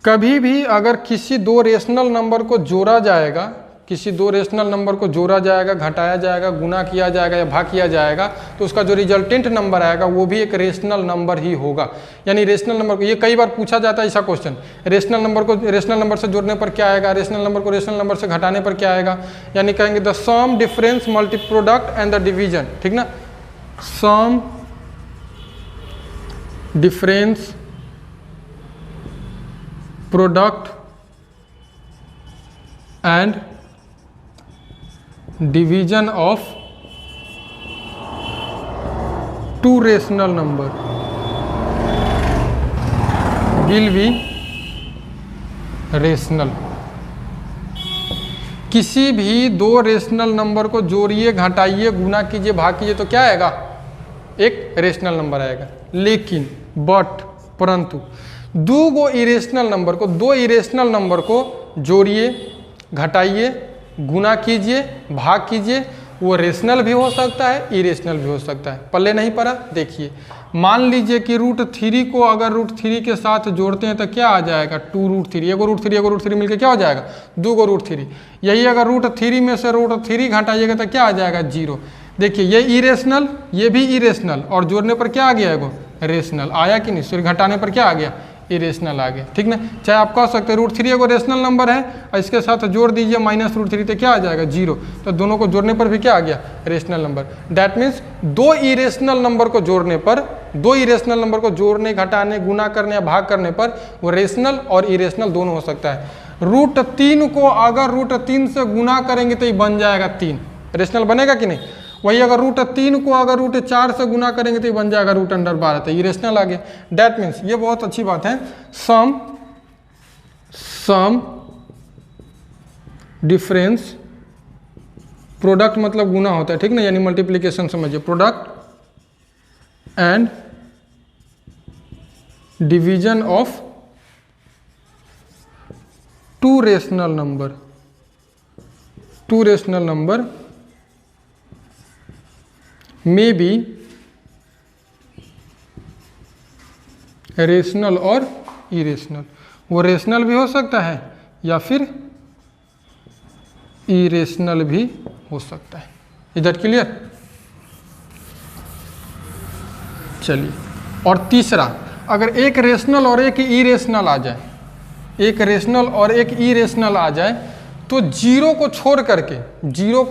कभी भी अगर किसी 2 रेशनल नंबर को जोड़ा जाएगा, किसी 2 रेशनल नंबर को जोड़ा जाएगा, घटाया जाएगा, गुना किया जाएगा या भाग किया जाएगा, तो उसका जो रिजल्टेंट नंबर आएगा वो भी एक रेशनल नंबर ही होगा। यानी रेशनल नंबर को, ये कई बार पूछा जाता है ऐसा क्वेश्चन, रेशनल नंबर को रेशनल नंबर से जोड़ने पर क्या आएगा, रेशनल नंबर को रेशनल नंबर से घटाने पर क्या आएगा। यानी कहेंगे the sum difference multi product and the division, ठीक ना, sum difference product and division of 2 rational number will be rational. किसी भी दो रेशनल नंबर को जोड़िए, घटाइए, गुना कीजिए, भाग कीजिए तो क्या आएगा? एक रेशनल नंबर आएगा। लेकिन परंतु दो इरेशनल नंबर को जोड़िए, घटाइए, गुना कीजिए, भाग कीजिए, वो रेशनल भी हो सकता है, इरेशनल भी हो सकता है। पल्ले नहीं पड़ा? देखिए, मान लीजिए कि √3 को अगर √3 के साथ जोड़ते हैं तो क्या आ जाएगा? 2√3। एगो √3 मिलकर क्या हो जाएगा? 2 √3। यही अगर √3 में से √3 घटाइएगा तो क्या आ जाएगा? 0। देखिए, ये इरेशनल, ये भी इरेशनल, और जोड़ने पर क्या आ गया? एगो रेशनल आया कि नहीं? फिर घटाने पर क्या आ गया? इरेशनल आ गया। ठीक ना? चाहे आप कह सकते हैं √3 एगो रेशनल नंबर है और इसके साथ जोड़ दीजिए -√3 तो क्या आ जाएगा? 0। तो दोनों को जोड़ने पर भी क्या आ गया? Rational number. दैट मीन्स दो इरेशनल नंबर को जोड़ने, घटाने, गुना करने या भाग करने पर वो रेशनल और इरेशनल दोनों हो सकता है। √3 को अगर √3 से गुना करेंगे तो ये बन जाएगा 3, रेशनल बनेगा कि नहीं? वही अगर √3 को अगर √4 से गुना करेंगे तो ये बन जाएगा √12, तो ये रेशनल आ गया। डैट मीन्स ये बहुत अच्छी बात है, सम डिफरेंस, प्रोडक्ट मतलब गुना होता है, ठीक ना, यानी मल्टीप्लीकेशन समझिए, product and division of two rational number may be rational और इरेशनल। वो रेशनल भी हो सकता है या फिर इरेशनल भी हो सकता है। Is that clear? चलिए, और तीसरा, अगर एक रेशनल और एक इरेशनल आ जाए, तो जीरो को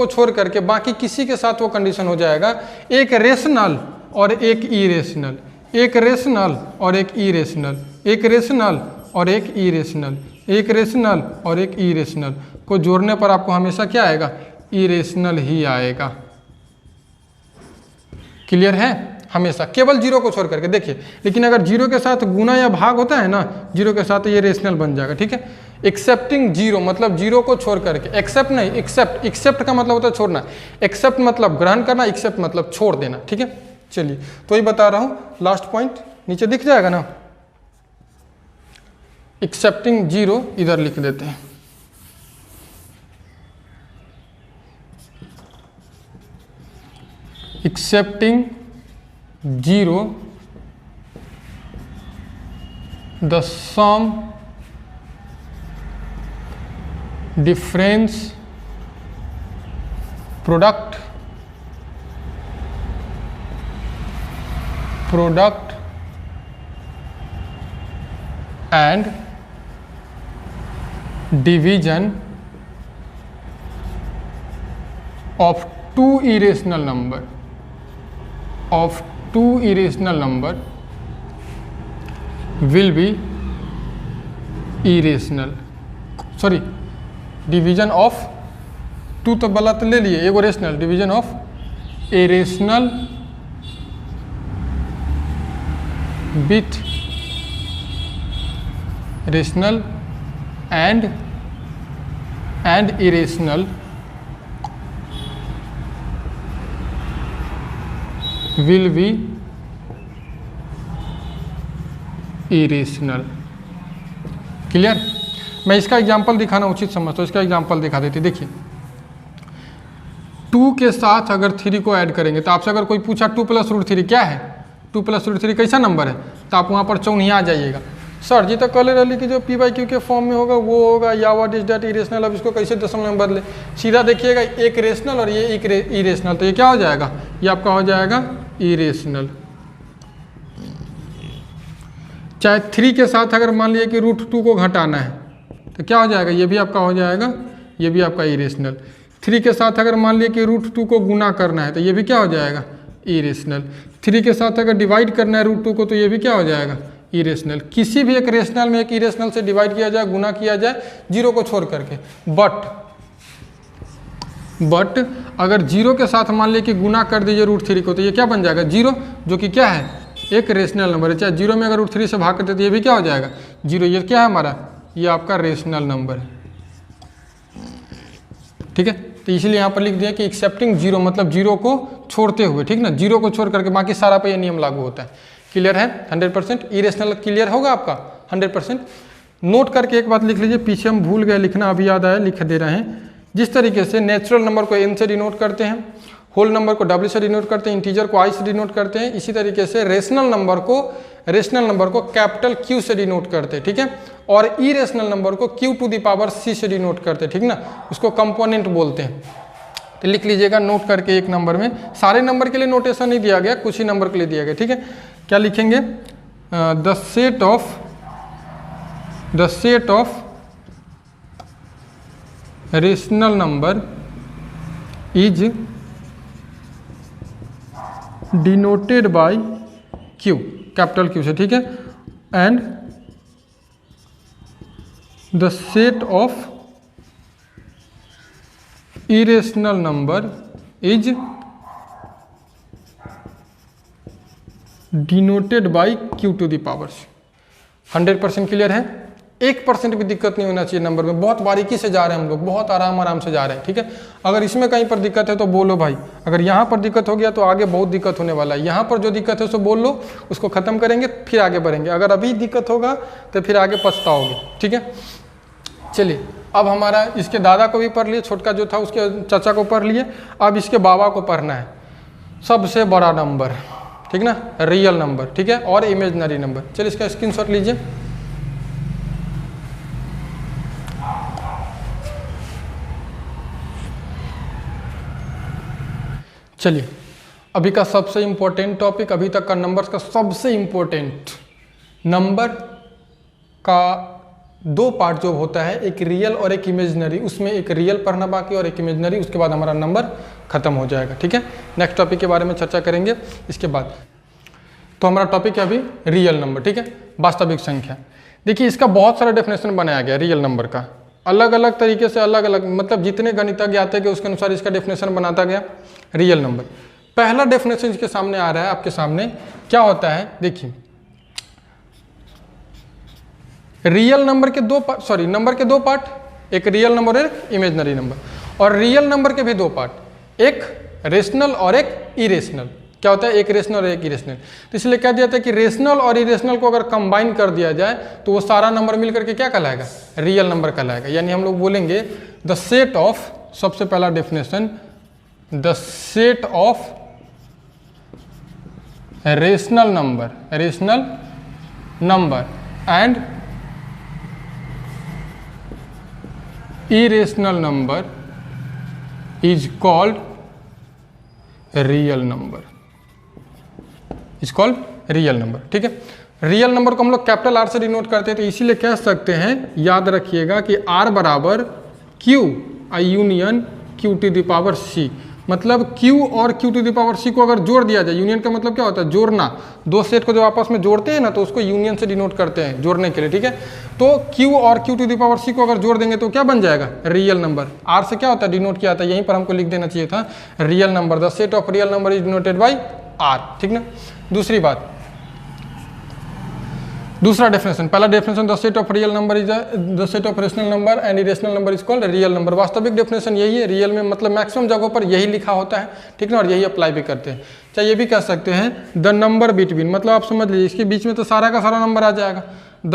छोड़ करके बाकी किसी के साथ वो कंडीशन हो जाएगा, एक रेशनल और एक इरेशनल, एक रेशनल और एक इरेशनल, एक रेशनल और एक इरेशनल, एक रेशनल और एक इरेशनल को जोड़ने पर आपको हमेशा क्या आएगा? इरेशनल ही आएगा। क्लियर है? हमेशा, केवल जीरो को छोड़ करके। देखिए, लेकिन अगर जीरो के साथ गुना या भाग होता है ना, जीरो के साथ ये रेशनल बन जाएगा। ठीक है? एक्सेप्टिंग जीरो मतलब जीरो को छोड़ करके, एक्सेप्ट नहीं, एक्सेप्ट का मतलब होता है छोड़ना, एक्सेप्ट मतलब ग्रहण करना, एक्सेप्ट मतलब छोड़ देना। ठीक है? चलिए, तो ये बता रहा हूं, लास्ट पॉइंट नीचे दिख जाएगा ना, एक्सेप्टिंग जीरो इधर लिख देते हैं। Excepting zero the sum difference product and division of two irrational number will be irrational, sorry, division of two तो गलत ले लिए, एगो rational, division of a rational with rational and irrational will be irrational। Clear? मैं इसका example दिखाना उचित समझता हूँ, इसका एग्जांपल दिखा देते। देखिए, 2 के साथ अगर 3 को ऐड करेंगे तो आपसे अगर कोई पूछा 2 + √3 क्या है, 2 + √3 कैसा नंबर है, तो आप वहाँ पर चौनिया आ जाइएगा। सर जी तो कल रही कि जो P/Q के फॉर्म में होगा वो होगा, या व्हाट इज दैट इरेशनल, अब इसको कैसे दशमलव में बदले। सीधा देखिएगा, एक रेशनल और ये एक इरेशनल, तो ये क्या हो जाएगा, ये आपका हो जाएगा इरेशनल। चाहे 3 के साथ अगर मान लिया कि √2 को घटाना है तो क्या हो जाएगा, ये भी आपका हो जाएगा, ये भी आपका इरेशनल। 3 के साथ अगर मान लिया कि √2 को गुना करना है तो ये भी क्या हो जाएगा, इरेशनल। 3 के साथ अगर डिवाइड करना है √2 को तो ये भी क्या हो जाएगा, इरेशनल। किसी भी एक रेशनल में एक इरेशनल से डिवाइड किया जाए, गुना किया जाए जीरो को छोड़ करके। बट अगर जीरो के साथ मान लिया कि गुना कर दीजिए √3 को तो ये क्या बन जाएगा, जीरो, जो कि क्या है, एक रेशनल नंबर है। चाहे जीरो में अगर रूट 3 से भाग करते तो ये भी क्या हो जाएगा, जीरो। ये क्या है हमारा, ये आपका रेशनल नंबर है, ठीक है। तो इसलिए यहाँ पर लिख दिया कि एक्सेप्टिंग जीरो, मतलब जीरो को छोड़ते हुए, ठीक ना, जीरो को छोड़ करके बाकी सारा पे ये नियम लागू होता है। क्लियर है 100%? इरेशनल क्लियर होगा आपका 100%। नोट करके एक बात लिख लीजिए, पीछे हम भूल गए लिखना, अभी याद आया, लिख दे रहे हैं। जिस तरीके से नेचुरल नंबर को n से डिनोट करते हैं, होल नंबर को w से डिनोट करते हैं, इंटीजर को i से डिनोट करते हैं, इसी तरीके से रेशनल नंबर को कैपिटल Q से डिनोट करते हैं, ठीक है। और इरेशनल नंबर को Q to the power C से डिनोट करते हैं, ठीक ना, उसको कंपोनेंट बोलते हैं। तो लिख लीजिएगा नोट करके एक नंबर में, सारे नंबर के लिए नोटेशन नहीं दिया गया, कुछ ही नंबर के लिए दिया गया, ठीक है। क्या लिखेंगे, the set of rational number is denoted by Q, capital Q से, ठीक है। And the set of irrational number is denoted by Q to the power C। 100% clear है, 1% भी दिक्कत नहीं होना चाहिए नंबर में। बहुत बारीकी से जा रहे हैं हम लोग, बहुत आराम से जा रहे हैं, ठीक है। अगर इसमें कहीं पर दिक्कत है तो बोलो भाई, अगर यहाँ पर दिक्कत हो गया तो आगे बहुत दिक्कत होने वाला है। यहाँ पर जो दिक्कत है उसको बोल लो, उसको खत्म करेंगे फिर आगे बढ़ेंगे। अगर अभी दिक्कत होगा तो फिर आगे पछताओगे, ठीक है। चलिए, अब हमारा इसके दादा को भी पढ़ लिए, छोटका जो था उसके चाचा को पढ़ लिए, अब इसके बाबा को पढ़ना है। सबसे बड़ा नंबर, ठीक ना, रियल नंबर, ठीक है, और इमेजिनरी नंबर। चलिए इसका स्क्रीनशॉट लीजिए। चलिए, अभी का सबसे इंपॉर्टेंट टॉपिक, अभी तक का नंबर्स का सबसे इंपॉर्टेंट, नंबर का दो पार्ट जो होता है, एक रियल और एक इमेजिनरी। उसमें एक रियल पढ़ना बाकी और एक इमेजिनरी, उसके बाद हमारा नंबर खत्म हो जाएगा, ठीक है। नेक्स्ट टॉपिक के बारे में चर्चा करेंगे इसके बाद। तो हमारा टॉपिक है अभी रियल नंबर, ठीक है, वास्तविक संख्या। देखिए, इसका बहुत सारा डेफिनेशन बनाया गया रियल नंबर का, अलग अलग तरीके से, अलग अलग, मतलब जितने गणितज्ञ आते गए उसके अनुसार इसका डेफिनेशन बनाता गया रियल नंबर। पहला डेफिनेशन इसके सामने आ रहा है आपके सामने, क्या होता है, देखिए, रियल नंबर के नंबर के दो पार्ट, एक रियल नंबर और एक इमेजिनरी नंबर। और रियल नंबर के भी दो पार्ट, एक रेशनल और एक इरेशनल। क्या होता है, एक रेशनल और एक इरेशनल। तो इसलिए कह दिया था कि रेशनल और इरेशनल को अगर कंबाइन कर दिया जाए तो वो सारा नंबर मिलकर के क्या कहलाएगा, रियल नंबर कहलाएगा। यानी हम लोग बोलेंगे द सेट ऑफ, सबसे पहला definition, the set of rational number and irrational number is called real number, is called real number, ठीक है। रियल नंबर को हम लोग कैपिटल आर से डिनोट करते हैं, तो इसीलिए कह सकते हैं, याद रखिएगा कि आर बराबर Q I union Q to the power C. मतलब Q और Q to the power C को अगर जोड़ दिया जाए, यूनियन का मतलब क्या होता है, जोड़ना। दो सेट को जो आपस में जोड़ते हैं ना, तो उसको यूनियन से डिनोट करते हैं, जोड़ने के लिए, ठीक है। तो Q और Q to the power C को अगर जोड़ देंगे तो क्या बन जाएगा, रियल नंबर। R से क्या होता है, डिनोट किया था, यहीं पर हमको लिख देना चाहिए था, real number. The set of real number is denoted by R, ठीक ना। दूसरी बात, दूसरा डेफिनेशन, पहला definition the set of real number is the set of rational number and irrational number is called real number. वास्तविक definition यही है, real में मतलब मैक्सिमम जगहों पर यही लिखा होता है, ठीक ना, और यही अप्लाई भी करते हैं। चाहे ये भी कह सकते हैं द नंबर बिटवीन, मतलब आप समझ लीजिए इसके बीच में तो सारा का सारा नंबर आ जाएगा। The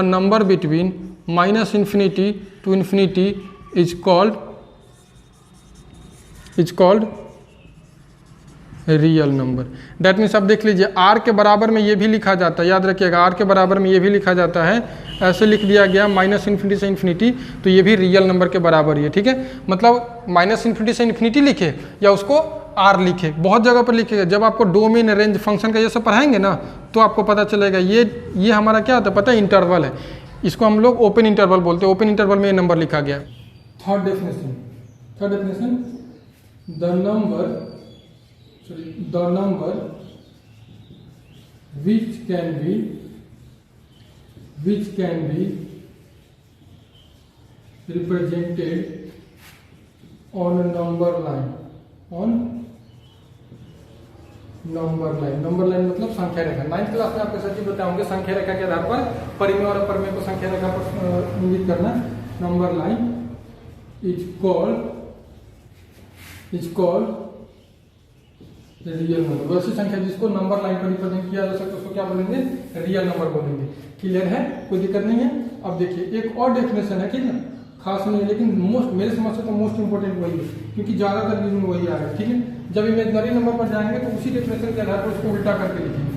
number between minus infinity to infinity is called real number. That means आप देख लीजिए, आर के बराबर में ये भी लिखा जाता है, याद रखिएगा, आर के बराबर में ये भी लिखा जाता है, ऐसे लिख दिया गया माइनस इन्फिनिटी से इन्फिनिटी, तो ये भी रियल नंबर के बराबर ही है, ठीक है। मतलब माइनस इन्फिनिटी से इन्फिनिटी लिखे या उसको आर लिखे, बहुत जगह पर लिखेगा। जब आपको डोमेन, रेंज, फंक्शन का ये सब पढ़ाएंगे ना, तो आपको पता चलेगा ये हमारा क्या होता है पता है, इंटरवल है। इसको हम लोग ओपन इंटरवल बोलते हैं, ओपन इंटरवल में ये नंबर लिखा गया। Third definition, the number which can be represented on a number line number line मतलब संख्या रेखा। 9th क्लास में आपको सचिव बताए होंगे संख्या रेखा के आधार पर परिमेय और अपरिमेय को संख्या रेखा पर इंगित करना। Number line is called real number. वैसी संख्या जिसको नंबर लाइन पर रिप्रेजेंट किया जा सकता है उसको क्या बोलेंगे, रियल नंबर बोलेंगे। क्लियर है, कोई दिक्कत नहीं है। अब देखिए एक और डेफिनेशन है, ठीक है, खास नहीं है लेकिन मेरे समझ से तो मोस्ट इंपोर्टेंट वही है क्योंकि ज्यादातर यूज में वही आ रहा है। ठीक है, जब इमेजिनरी नंबर पर जाएंगे तो उसी डेफिनेशन के आधार पर उसको उल्टा करके लिखेंगे।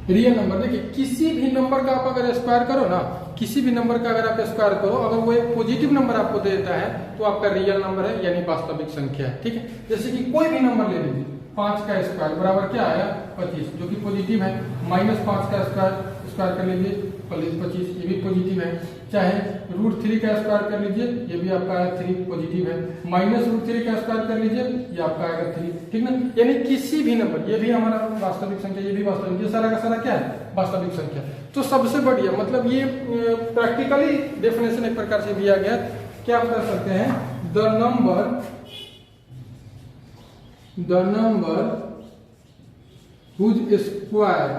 रियल नंबर देखिए किसी भी नंबर का आप अगर स्क्वायर करो ना, किसी भी नंबर का अगर आप स्क्वायर करो, अगर वो एक पॉजिटिव नंबर आपको दे देता है तो आपका रियल नंबर है यानी वास्तविक संख्या है। ठीक है, जैसे कि कोई भी नंबर ले लीजिए, 5 का स्क्वायर बराबर क्या आया 25 जो कि पॉजिटिव है, -5 का स्क्वायर कर लीजिए 25 ये भी पॉजिटिव है, चाहे √3 का स्क्वायर कर लीजिए ये भी आपका 3 पॉजिटिव है, -√3 का स्क्वायर कर लीजिए ये आपका आएगा 3। ठीक ना, यानी किसी भी नंबर, ये भी हमारा वास्तविक संख्या, ये भी वास्तविक, ये सारा का सारा क्या है वास्तविक संख्या। तो सबसे बढ़िया मतलब ये प्रैक्टिकली डेफिनेशन एक प्रकार से दिया गया, क्या आप कर सकते हैं, the number whose square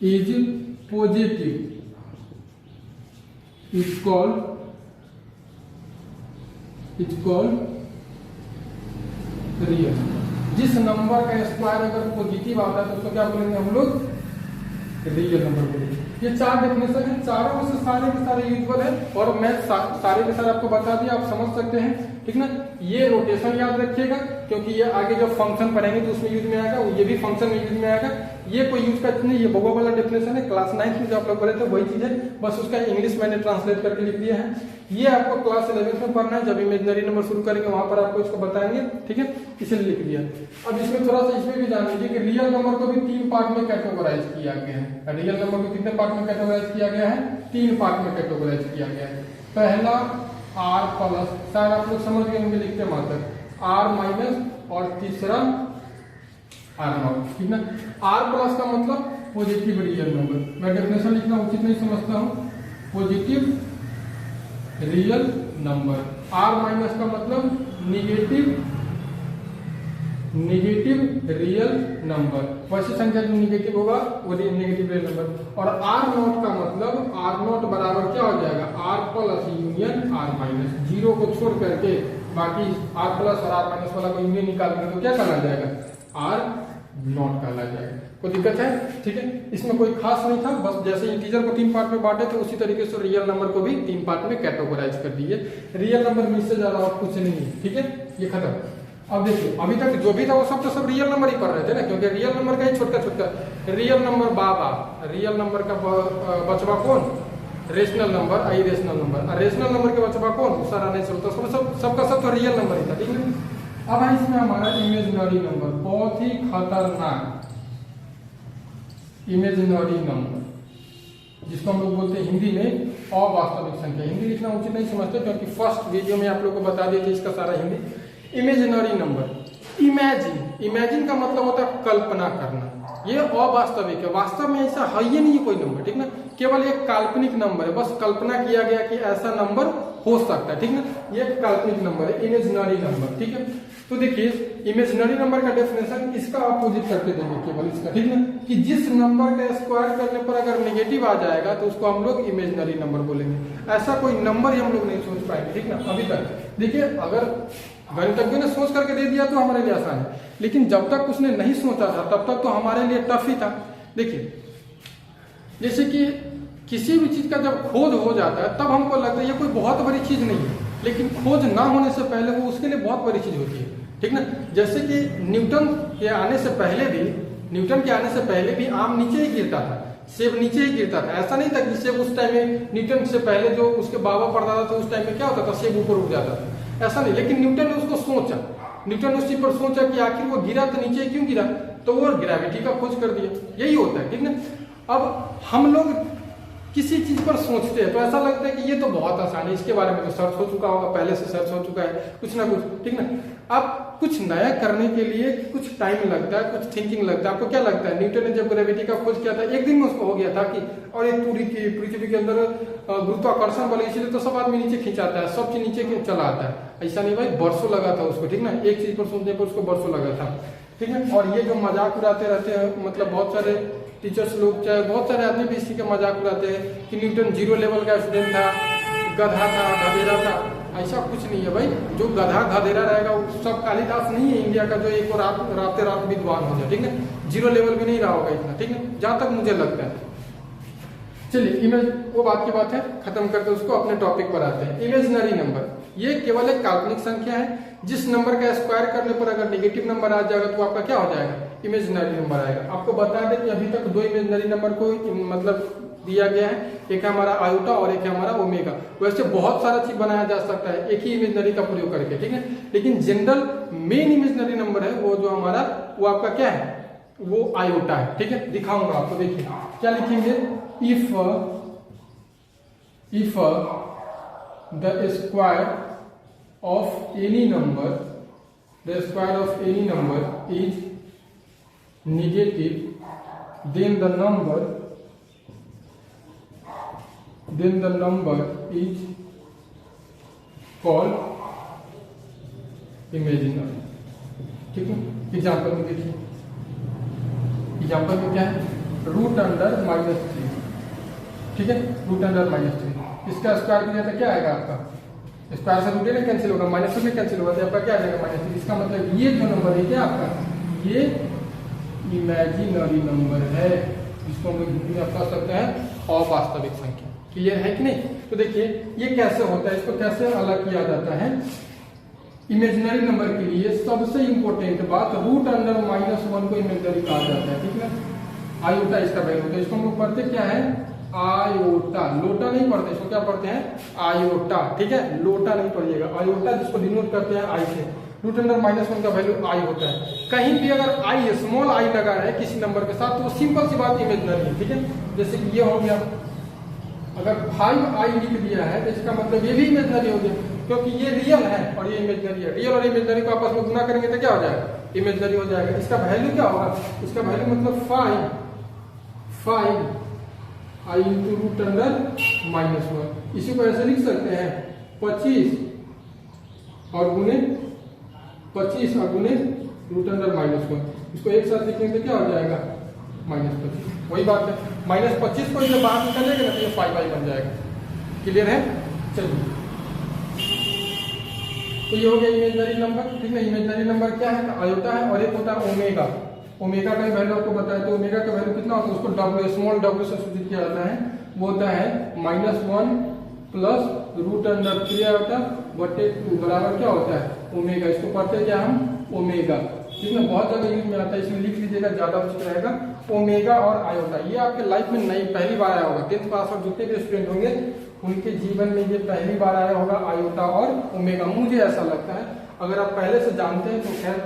is positive is called real. जिस नंबर का स्क्वायर अगर पॉजिटिव आता है तो उसको क्या बोलेंगे हम लोग, रियल नंबर बोलेंगे। ये 4 डेफिनेशन है, चारों में से सारे के सारे यूजफुल है और मैं सारे के सारे आपको बता दिया, आप समझ सकते हैं। ठीक ना, ये रोटेशन याद रखिएगा क्योंकि ये आगे जब फंक्शन पढ़ेंगे तो उसमें यूज में आएगा, ये भी फंक्शन में यूज में आएगा। ये कोई यूज का नहीं, ये बहुआ वाला डेफिनेशन है, क्लास 9th में जो आप लोग पढ़े थे वही चीज है, बस उसका इंग्लिश मैंने ट्रांसलेट करके लिख दिया है। ये आपको क्लास 11th में पढ़ना है, जब इमेजिनरी नंबर शुरू करेंगे वहां पर आपको इसको बताएंगे। ठीक है, इसलिए लिख दिया। अब इसमें थोड़ा सा इसमें भी जान लीजिए कि रियल नंबर को भी 3 पार्ट में कैटेगराइज किया गया है। रियल नंबर को कितने पार्ट में कैटेगराइज किया गया है, 3 पार्ट में कैटेगराइज किया गया है। पहला R+, शायद आप लोग समझ गए होंगे लिखते मात्र, R- और तीसरा R0। ठीक है, R+ का मतलब पॉजिटिव रियल नंबर, मैं डेफिनेशन लिखना उचित नहीं समझता हूँ, पॉजिटिव रियल नंबर। R- का मतलब निगेटिव रियल नंबर, वैसी संख्या जो निगेटिव होगा वो निगेटिव रियल नंबर। और R0 का मतलब R0 बराबर क्या हो जाएगा, R+ यूनियन R-, 0 को छोड़ करके बाकी R+ और R- वाला को यूनियन निकालेंगे तो क्या कहला जाएगा, R0 कहला जाएगा। कोई दिक्कत है, ठीक है, इसमें कोई खास नहीं था, बस जैसे इंटीजर को 3 पार्ट में बांटे तो उसी तरीके से रियल नंबर को भी 3 पार्ट में कैटेगराइज कर दिए। रियल नंबर में इससे ज्यादा और कुछ नहीं है। ठीक है, ये खत्म। अब देखिए अभी तक जो भी था वो सब तो सब रियल नंबर ही पढ़ रहे थे ना, क्योंकि रियल नंबर का ही छोटका रियल नंबर बाबा, रियल नंबर का बचवा कौन, rational number, irrational number, rational number के बचवा कौन, सारा नहीं चलता, सबका सब तो रियल नंबर ही था। ठीक है, अब है इसमें हमारा इमेजिनरी नंबर, बहुत ही खतरनाक इमेजिनरी नंबर, जिसको हम लोग बोलते हैं हिंदी में अवास्तविक संख्या। हिंदी लिखना उचित नहीं समझते क्योंकि फर्स्ट वीडियो में आप लोग को बता दिए थे इसका सारा हिंदी। इमेजिनरी नंबर, इमेजिन का मतलब होता है कल्पना करना, ये अवास्तविक है, वास्तव में ऐसा है ही नहीं कोई नंबर। ठीक ना, केवल एक काल्पनिक नंबर है, बस कल्पना किया गया कि ऐसा नंबर हो सकता है। ठीक ना, ये एक काल्पनिक नंबर है, इमेजिनरी नंबर। ठीक है, तो देखिए इमेजिनरी नंबर का डेफिनेशन इसका अपोजिट करके देंगे केवल इसका। ठीक ना, कि जिस नंबर का स्क्वायर करने पर अगर नेगेटिव आ जाएगा तो उसको हम लोग इमेजिनरी नंबर बोलेंगे। ऐसा कोई नंबर ही हम लोग नहीं सोच पाएंगे। ठीक ना, अभी तक देखिए अगर गणितज्ञों ने सोच करके दे दिया तो हमारे लिए आसान है, लेकिन जब तक उसने नहीं सोचा था तब तक तो हमारे लिए टफ ही था। देखिए जैसे कि किसी भी चीज का जब खोज हो जाता है तब हमको लगता है ये कोई बहुत बड़ी चीज नहीं है, लेकिन खोज ना होने से पहले वो उसके लिए बहुत बड़ी चीज होती है। ठीक ना, जैसे कि न्यूटन के आने से पहले भी आम नीचे ही गिरता था, सेब नीचे ही गिरता था। ऐसा नहीं था कि सेब उस टाइम में न्यूटन से पहले जो उसके बाबा पढ़ता था तो उस टाइम में क्या होता था, सेब ऊपर उठ जाता था, ऐसा नहीं। लेकिन न्यूटन ने उसको सोचा, न्यूटन ने उस चीज पर सोचा कि आखिर वो गिरा तो नीचे क्यों गिरा, तो वो ग्रेविटी का खोज कर दिया। यही होता है। ठीक ना, अब हम लोग किसी चीज पर सोचते हैं तो ऐसा लगता है कि ये तो बहुत आसान है, इसके बारे में तो सर्च हो चुका होगा, पहले से सर्च हो चुका है कुछ ना कुछ। ठीक ना, अब कुछ नया करने के लिए कुछ टाइम लगता है, कुछ थिंकिंग लगता है। आपको क्या लगता है, न्यूटन ने जब ग्रेविटी का खोज किया था एक दिन में उसको हो गया था कि और एक पूरी की पृथ्वी के अंदर गुरुत्वाकर्षण बल, इसलिए तो सब आदमी नीचे खिंचाता है, सब चीज नीचे चला आता है। ऐसा नहीं भाई, बरसों लगा था उसको। ठीक ना, एक चीज पर सोचने पर उसको बरसों लगा था। ठीक है। और ये जो मजाक उड़ाते रहते हैं, मतलब बहुत सारे टीचर्स लोग, चाहे बहुत सारे आदमी भी इसी के मजाक उड़ाते हैं कि न्यूटन 0 लेवल का स्टूडेंट था, गधा था, गधेरा था। ऐसा कुछ नहीं है भाई, जो गधा गधेरा रहेगा वो सब कालिदास नहीं है इंडिया का जो एक और रात विद्वान हो जाए, ठीक है। 0 लेवल भी नहीं रहा होगा इतना, ठीक है, जहां तक मुझे लगता है। चलिए इमेज, वो बात की बात है, खत्म करके उसको अपने टॉपिक पर आते हैं। इमेजिनरी नंबर, ये केवल एक काल्पनिक संख्या है। जिस नंबर का स्क्वायर करने पर अगर नेगेटिव नंबर आ जाएगा तो आपका क्या हो जाएगा, इमेजिनरी नंबर आएगा। आपको बता दें कि अभी तक 2 इमेजिनरी नंबर को मतलब दिया गया है, एक है हमारा आयोटा और एक है हमारा ओमेगा। वैसे बहुत सारा चीज बनाया जा सकता है एक ही इमेजिनरी का प्रयोग करके, ठीक है, लेकिन जनरल मेन इमेजिनरी नंबर है वो जो हमारा, वो आपका क्या है, वो आयोटा है, ठीक है। दिखाऊंगा आपको, देखिए क्या लिखेंगे, if the square of any number, the square of any number is negative, then the number is called imaginary, ठीक है। एग्जाम्पल में देखिए, एग्जाम्पल में क्या है, रूट अंडर -3, ठीक है, रूट अंडर -3, इसका स्क्वायर किया था क्या आएगा आपका, स्क्वायर से रूट कैंसिल होगा, -2 में कैंसिल होगा, तो आपका क्या आ जाएगा -3। इसका मतलब ये जो नंबर है क्या आपका, ये इमेजिनरी नंबर है, जिसको हम लोग हिंदी में कह सकते हैं अवास्तविक संख्या। क्लियर है कि नहीं। तो देखिए ये कैसे होता है, इसको कैसे अलग किया जाता है। इमेजिनरी नंबर के लिए सबसे इंपॉर्टेंट बात, रूट अंडर -1 को इमेजिनरी कहा जाता है, ठीक है। आयोटा इसका वैल्यू होता है, इसको हम लोग पढ़ते क्या है, आयोटा, लोटा नहीं पढ़ते, इसको क्या पढ़ते हैं, आयोटा, ठीक है, लोटा नहीं पढ़िएगा, आयोटा, जिसको डिनोट करते हैं आई से। रूट अंडर -1 का वैल्यू आई होता है। कहीं भी अगर आई, स्मॉल आई लगा है किसी नंबर के साथ, तो वो सिंपल सी बात इमेजिनरी है, ठीक है। जैसे कि ये हो गया, अगर 5i लिख दिया है तो इसका मतलब ये भी इमेजिनरी हो गया, क्योंकि ये रियल है और ये इमेजिनरी है। रियल और इमेजिनरी को आपस में गुना करेंगे तो क्या हो जाएगा, इमेजिनरी हो जाएगा। इसका वैल्यू क्या होगा, इसका वैल्यू मतलब 5 i इंटू रूट अंडर -1। इसी को ऐसे लिख सकते हैं 25 और गुने रूट अंडर -1। इसको एक साथ लिखेंगे तो क्या हो जाएगा, -25। वही बात है, -25 को जब बाहर निकलेगा ना तो ये 5i बन जाएगा। क्लियर है। चलिए तो ये हो गया इमेजिनरी नंबर, ठीक है। इमेजिनरी नंबर क्या है, आयोटा है, और एक होता है ओमेगा। ओमेगा का वैल्यू आपको बताया, तो ओमेगा का वैल्यू कितना होता है, उसको डब्ल्यू, स्मॉल डब्ल्यू से सूचित किया जाता है, वो होता है -1 प्लस रूट अंडर 3/2 बराबर क्या होता है, ओमेगा। इसको पढ़ते क्या हम, ओमेगा, ठीक है। बहुत ज्यादा यूज में आता है, इसमें लिख लीजिएगा, ज्यादा उचित रहेगा। ओमेगा और आयोटा, ये आपके लाइफ में नई पहली बार आया होगा। 10th पास और जितने भी स्टूडेंट होंगे उनके जीवन में ये पहली बार आया होगा, आयोटा और ओमेगा। मुझे ऐसा लगता है, अगर आप पहले से जानते हैं तो खैर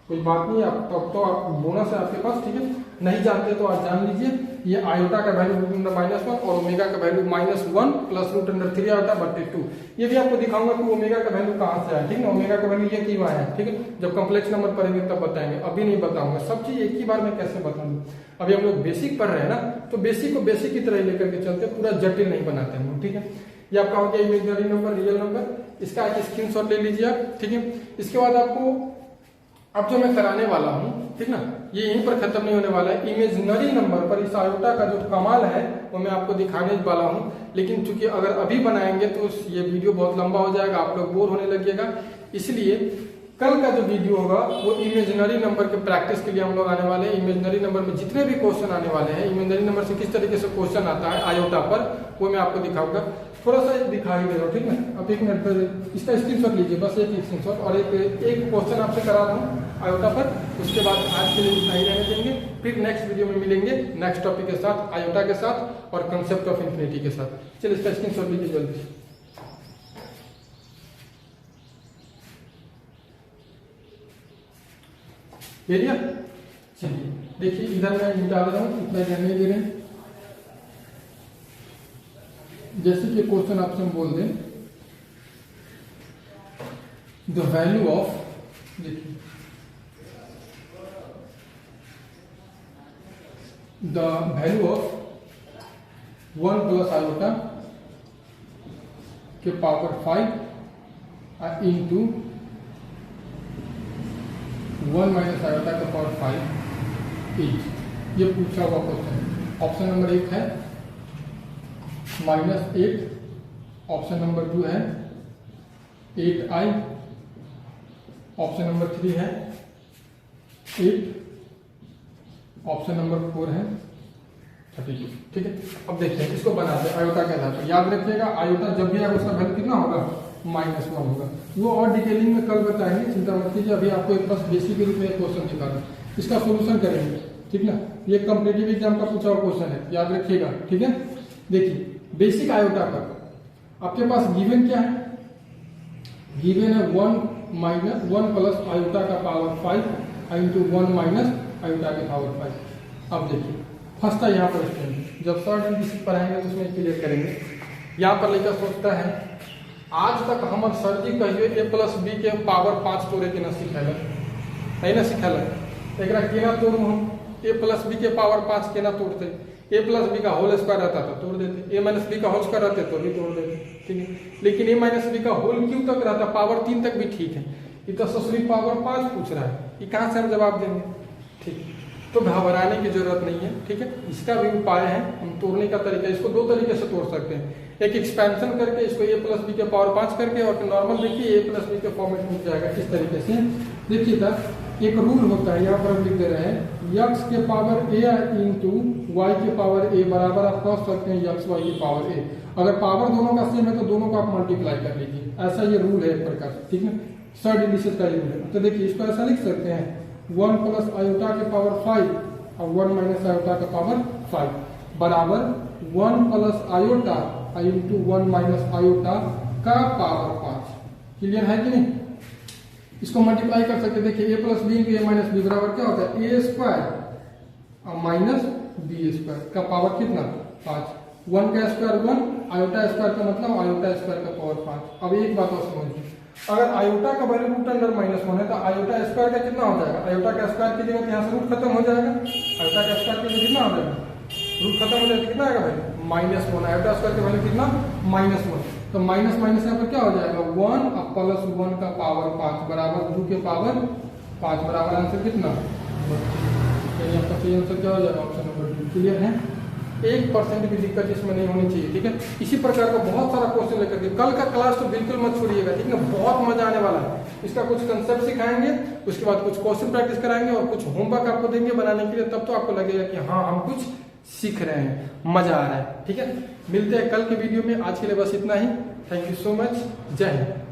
कोई बात नहीं, आप तब तो आप बोनस है आपके पास, ठीक है। नहीं जानते तो आप जान लीजिए, ये आयोटा का वैल्यू रूट अंडर -1 और ओमेगा का वैल्यू -1 प्लस रूट अंडर 3/2। ये भी आपको दिखाऊंगा कि ओमेगा का वैल्यू कहाँ से आया, ठीक है। ओमेगा का वैल्यू ये क्यों आया है, ठीक है। जब कॉम्प्लेक्स नंबर पढ़ेंगे तब बताएंगे, अभी नहीं बताऊंगा। सब चीज एक ही बार में कैसे बताऊंगा, अभी हम लोग बेसिक पढ़ रहे हैं ना, तो बेसिक को बेसिक की तरह लेकर के चलते, पूरा जटिल नहीं बनाते हम, ठीक है। ये आपका हो गया इमेजिनरी नंबर, रियल नंबर। इसका एक स्क्रीनशॉट ले लीजिए आप, ठीक है। इसके बाद आपको अब जो मैं कराने वाला हूं, ठीक ना, ये यहीं पर खत्म नहीं होने वाला है। इमेजिनरी नंबर पर इस आयोटा का जो कमाल है वो मैं आपको दिखाने वाला हूं, लेकिन चूंकि अगर अभी बनाएंगे तो ये वीडियो बहुत लंबा हो जाएगा, आप लोग बोर होने लगिएगा। इसलिए कल का जो वीडियो होगा वो इमेजिनरी नंबर के प्रैक्टिस के लिए हम लोग आने वाले हैं। इमेजिनरी नंबर में जितने भी क्वेश्चन आने वाले हैं, इमेजिनरी नंबर से किस तरीके से क्वेश्चन आता है आयोटा पर, वो मैं आपको दिखाऊंगा। थोड़ा सा दिखा ही दे रहा हूँ, ठीक है। अब 1 मिनट पर इसका स्क्रीनशॉट लीजिए, बस एक स्क्रीनशॉट, और एक क्वेश्चन आपसे करा रहा हूँ आयोटा पर। उसके बाद आज के लिए इतना ही रहने देंगे, फिर नेक्स्ट वीडियो में मिलेंगे नेक्स्ट टॉपिक के साथ, आयोटा के साथ और कंसेप्ट ऑफ इंफिनिटी के साथ। चलिए इसका स्क्रीनशॉट लीजिए जल्दी से। एरिया, चलिए देखिए, इधर मैं निकाल रहा हूँ, इतना ध्यान नहीं दे रहे हैं। जैसे कि क्वेश्चन आपसे हम बोल दें, द वैल्यू ऑफ, देखिए the value of 1 plus iota के पावर 5 इंटू 1 माइनस आयोटा का पावर 5 8 ये पूछा हुआ क्वेश्चन है। ऑप्शन नंबर 1 है -8, ऑप्शन नंबर 2 है 8i, ऑप्शन नंबर 3 है 8, ऑप्शन नंबर 4 है 32। ठीक है, अब देखते हैं इसको बनाते हैं आयोटा के आधार पर। याद रखिएगा आयोटा जब भी आएगा उसका वैल्यू कितना होगा, -1 होगा। वो और डिटेलिंग में कल बताएंगे, चिंता मत कीजिए। अभी आपको एक बस बेसिक के रूप में क्वेश्चन दिखा रहा इसका सोल्यूशन करेंगे। ठीक ना, ये कॉम्पिटिटिव एग्जाम का पूछा हुआ क्वेश्चन है, याद रखिएगा। ठीक है, देखिए बेसिक आयोटा पर आपके पास गिवन क्या है, गिवन है 1 प्लस आयोटा का पावर 5 इंटू 1 माइनस आयोटा के पावर 5। अब देखिए फर्स्ट है यहाँ पर स्टूडेंट, जब शॉर्ट एंड बेसिक पढ़ाएंगे तो उसमें क्लियर करेंगे। यहाँ पर लेकर सोचता है आज तक हम सर जी कहिए a प्लस बी के पावर 5 तोड़े के ना सिखेल है ना सिखेल एक केना तोड़ हम a प्लस बी के पावर 5 केना तोड़ते, a प्लस बी का होल स्क्वायर रहता तो तोड़ देते, a माइनस बी का होल स्क्वायर रहते तो भी तोड़ देते। ठीक है, लेकिन a माइनस बी का होल क्यों तक रहता, पावर 3 तक भी ठीक है, ये तो ससुरी पावर 5 पूछ रहा है, ये कहाँ से हम जवाब देंगे। ठीक, तो घबराने की जरूरत नहीं है। ठीक है, इसका भी उपाय है, हम तोड़ने का तरीका इसको 2 तरीके से तोड़ सकते हैं, एक एक्सपेंशन करके इसको a प्लस बी के पावर 5 करके, और नॉर्मल देखिए a प्लस बी के फॉर्मेट मिल जाएगा। इस तरीके से देखिए था एक रूल होता है, यहाँ पर हम लिख दे रहे हैं x के पावर a इंटू वाई के पावर a बराबर आप कह सकते हैं x y के पावर a। अगर पावर दोनों का सेम है तो दोनों को आप मल्टीप्लाई कर लीजिए, ऐसा ये रूल है एक प्रकार। ठीक है, सर्ड इंडिसेस का रूल है। तो देखिए इसको ऐसा लिख सकते हैं 1 प्लस आयोटा के पावर 5 और 1 माइनस आयोटा का पावर 5 बराबर 1 plus iota into 1 minus iota का पावर 5। क्लियर है कि नहीं, इसको मल्टीप्लाई कर सकते। देखिए a plus B into A minus B बराबर क्या होता है, a स्क्वायर और माइनस बी स्क्वायर का पावर कितना 5। 1 का स्क्वायर 1, आयोटा स्क्वायर का मतलब आयोटा स्क्वायर का पावर 5। अब एक बात और समझिए, अगर आयोटा का वैल्यू रूट अंडर -1 है तो आयोटा स्क्वायर का कितना हो जाएगा, आयोटा का स्क्वायर की जगह यहाँ से रूट खत्म हो जाएगा, आयोटा का स्क्वायर की जगह कितना हो जाएगा, रूट खत्म हो जाएगा, कितना आएगा भाई -1। आयोटा स्क्वायर का वैल्यू कितना -1, तो माइनस माइनस यहाँ पर क्या हो जाएगा 1 और प्लस 1 का पावर 5 बराबर 2 के पावर 5 बराबर आंसर कितना, यानी आपका सही आंसर क्या हो जाएगा ऑप्शन नंबर 2। क्लियर है, 1% भी दिक्कत इसमें नहीं होनी चाहिए। ठीक है, इसी प्रकार का बहुत सारा क्वेश्चन लेकर के कल का क्लास तो बिल्कुल मत छोड़िएगा। ठीक है, बहुत मजा आने वाला है, इसका कुछ कंसेप्ट सिखाएंगे, उसके बाद कुछ क्वेश्चन प्रैक्टिस कराएंगे और कुछ होमवर्क आपको देंगे बनाने के लिए, तब तो आपको लगेगा कि हाँ हम कुछ सीख रहे हैं, मजा आ रहा है। ठीक है, मिलते हैं कल के वीडियो में, आज के लिए बस इतना ही। थैंक यू सो मच, जय हिंद।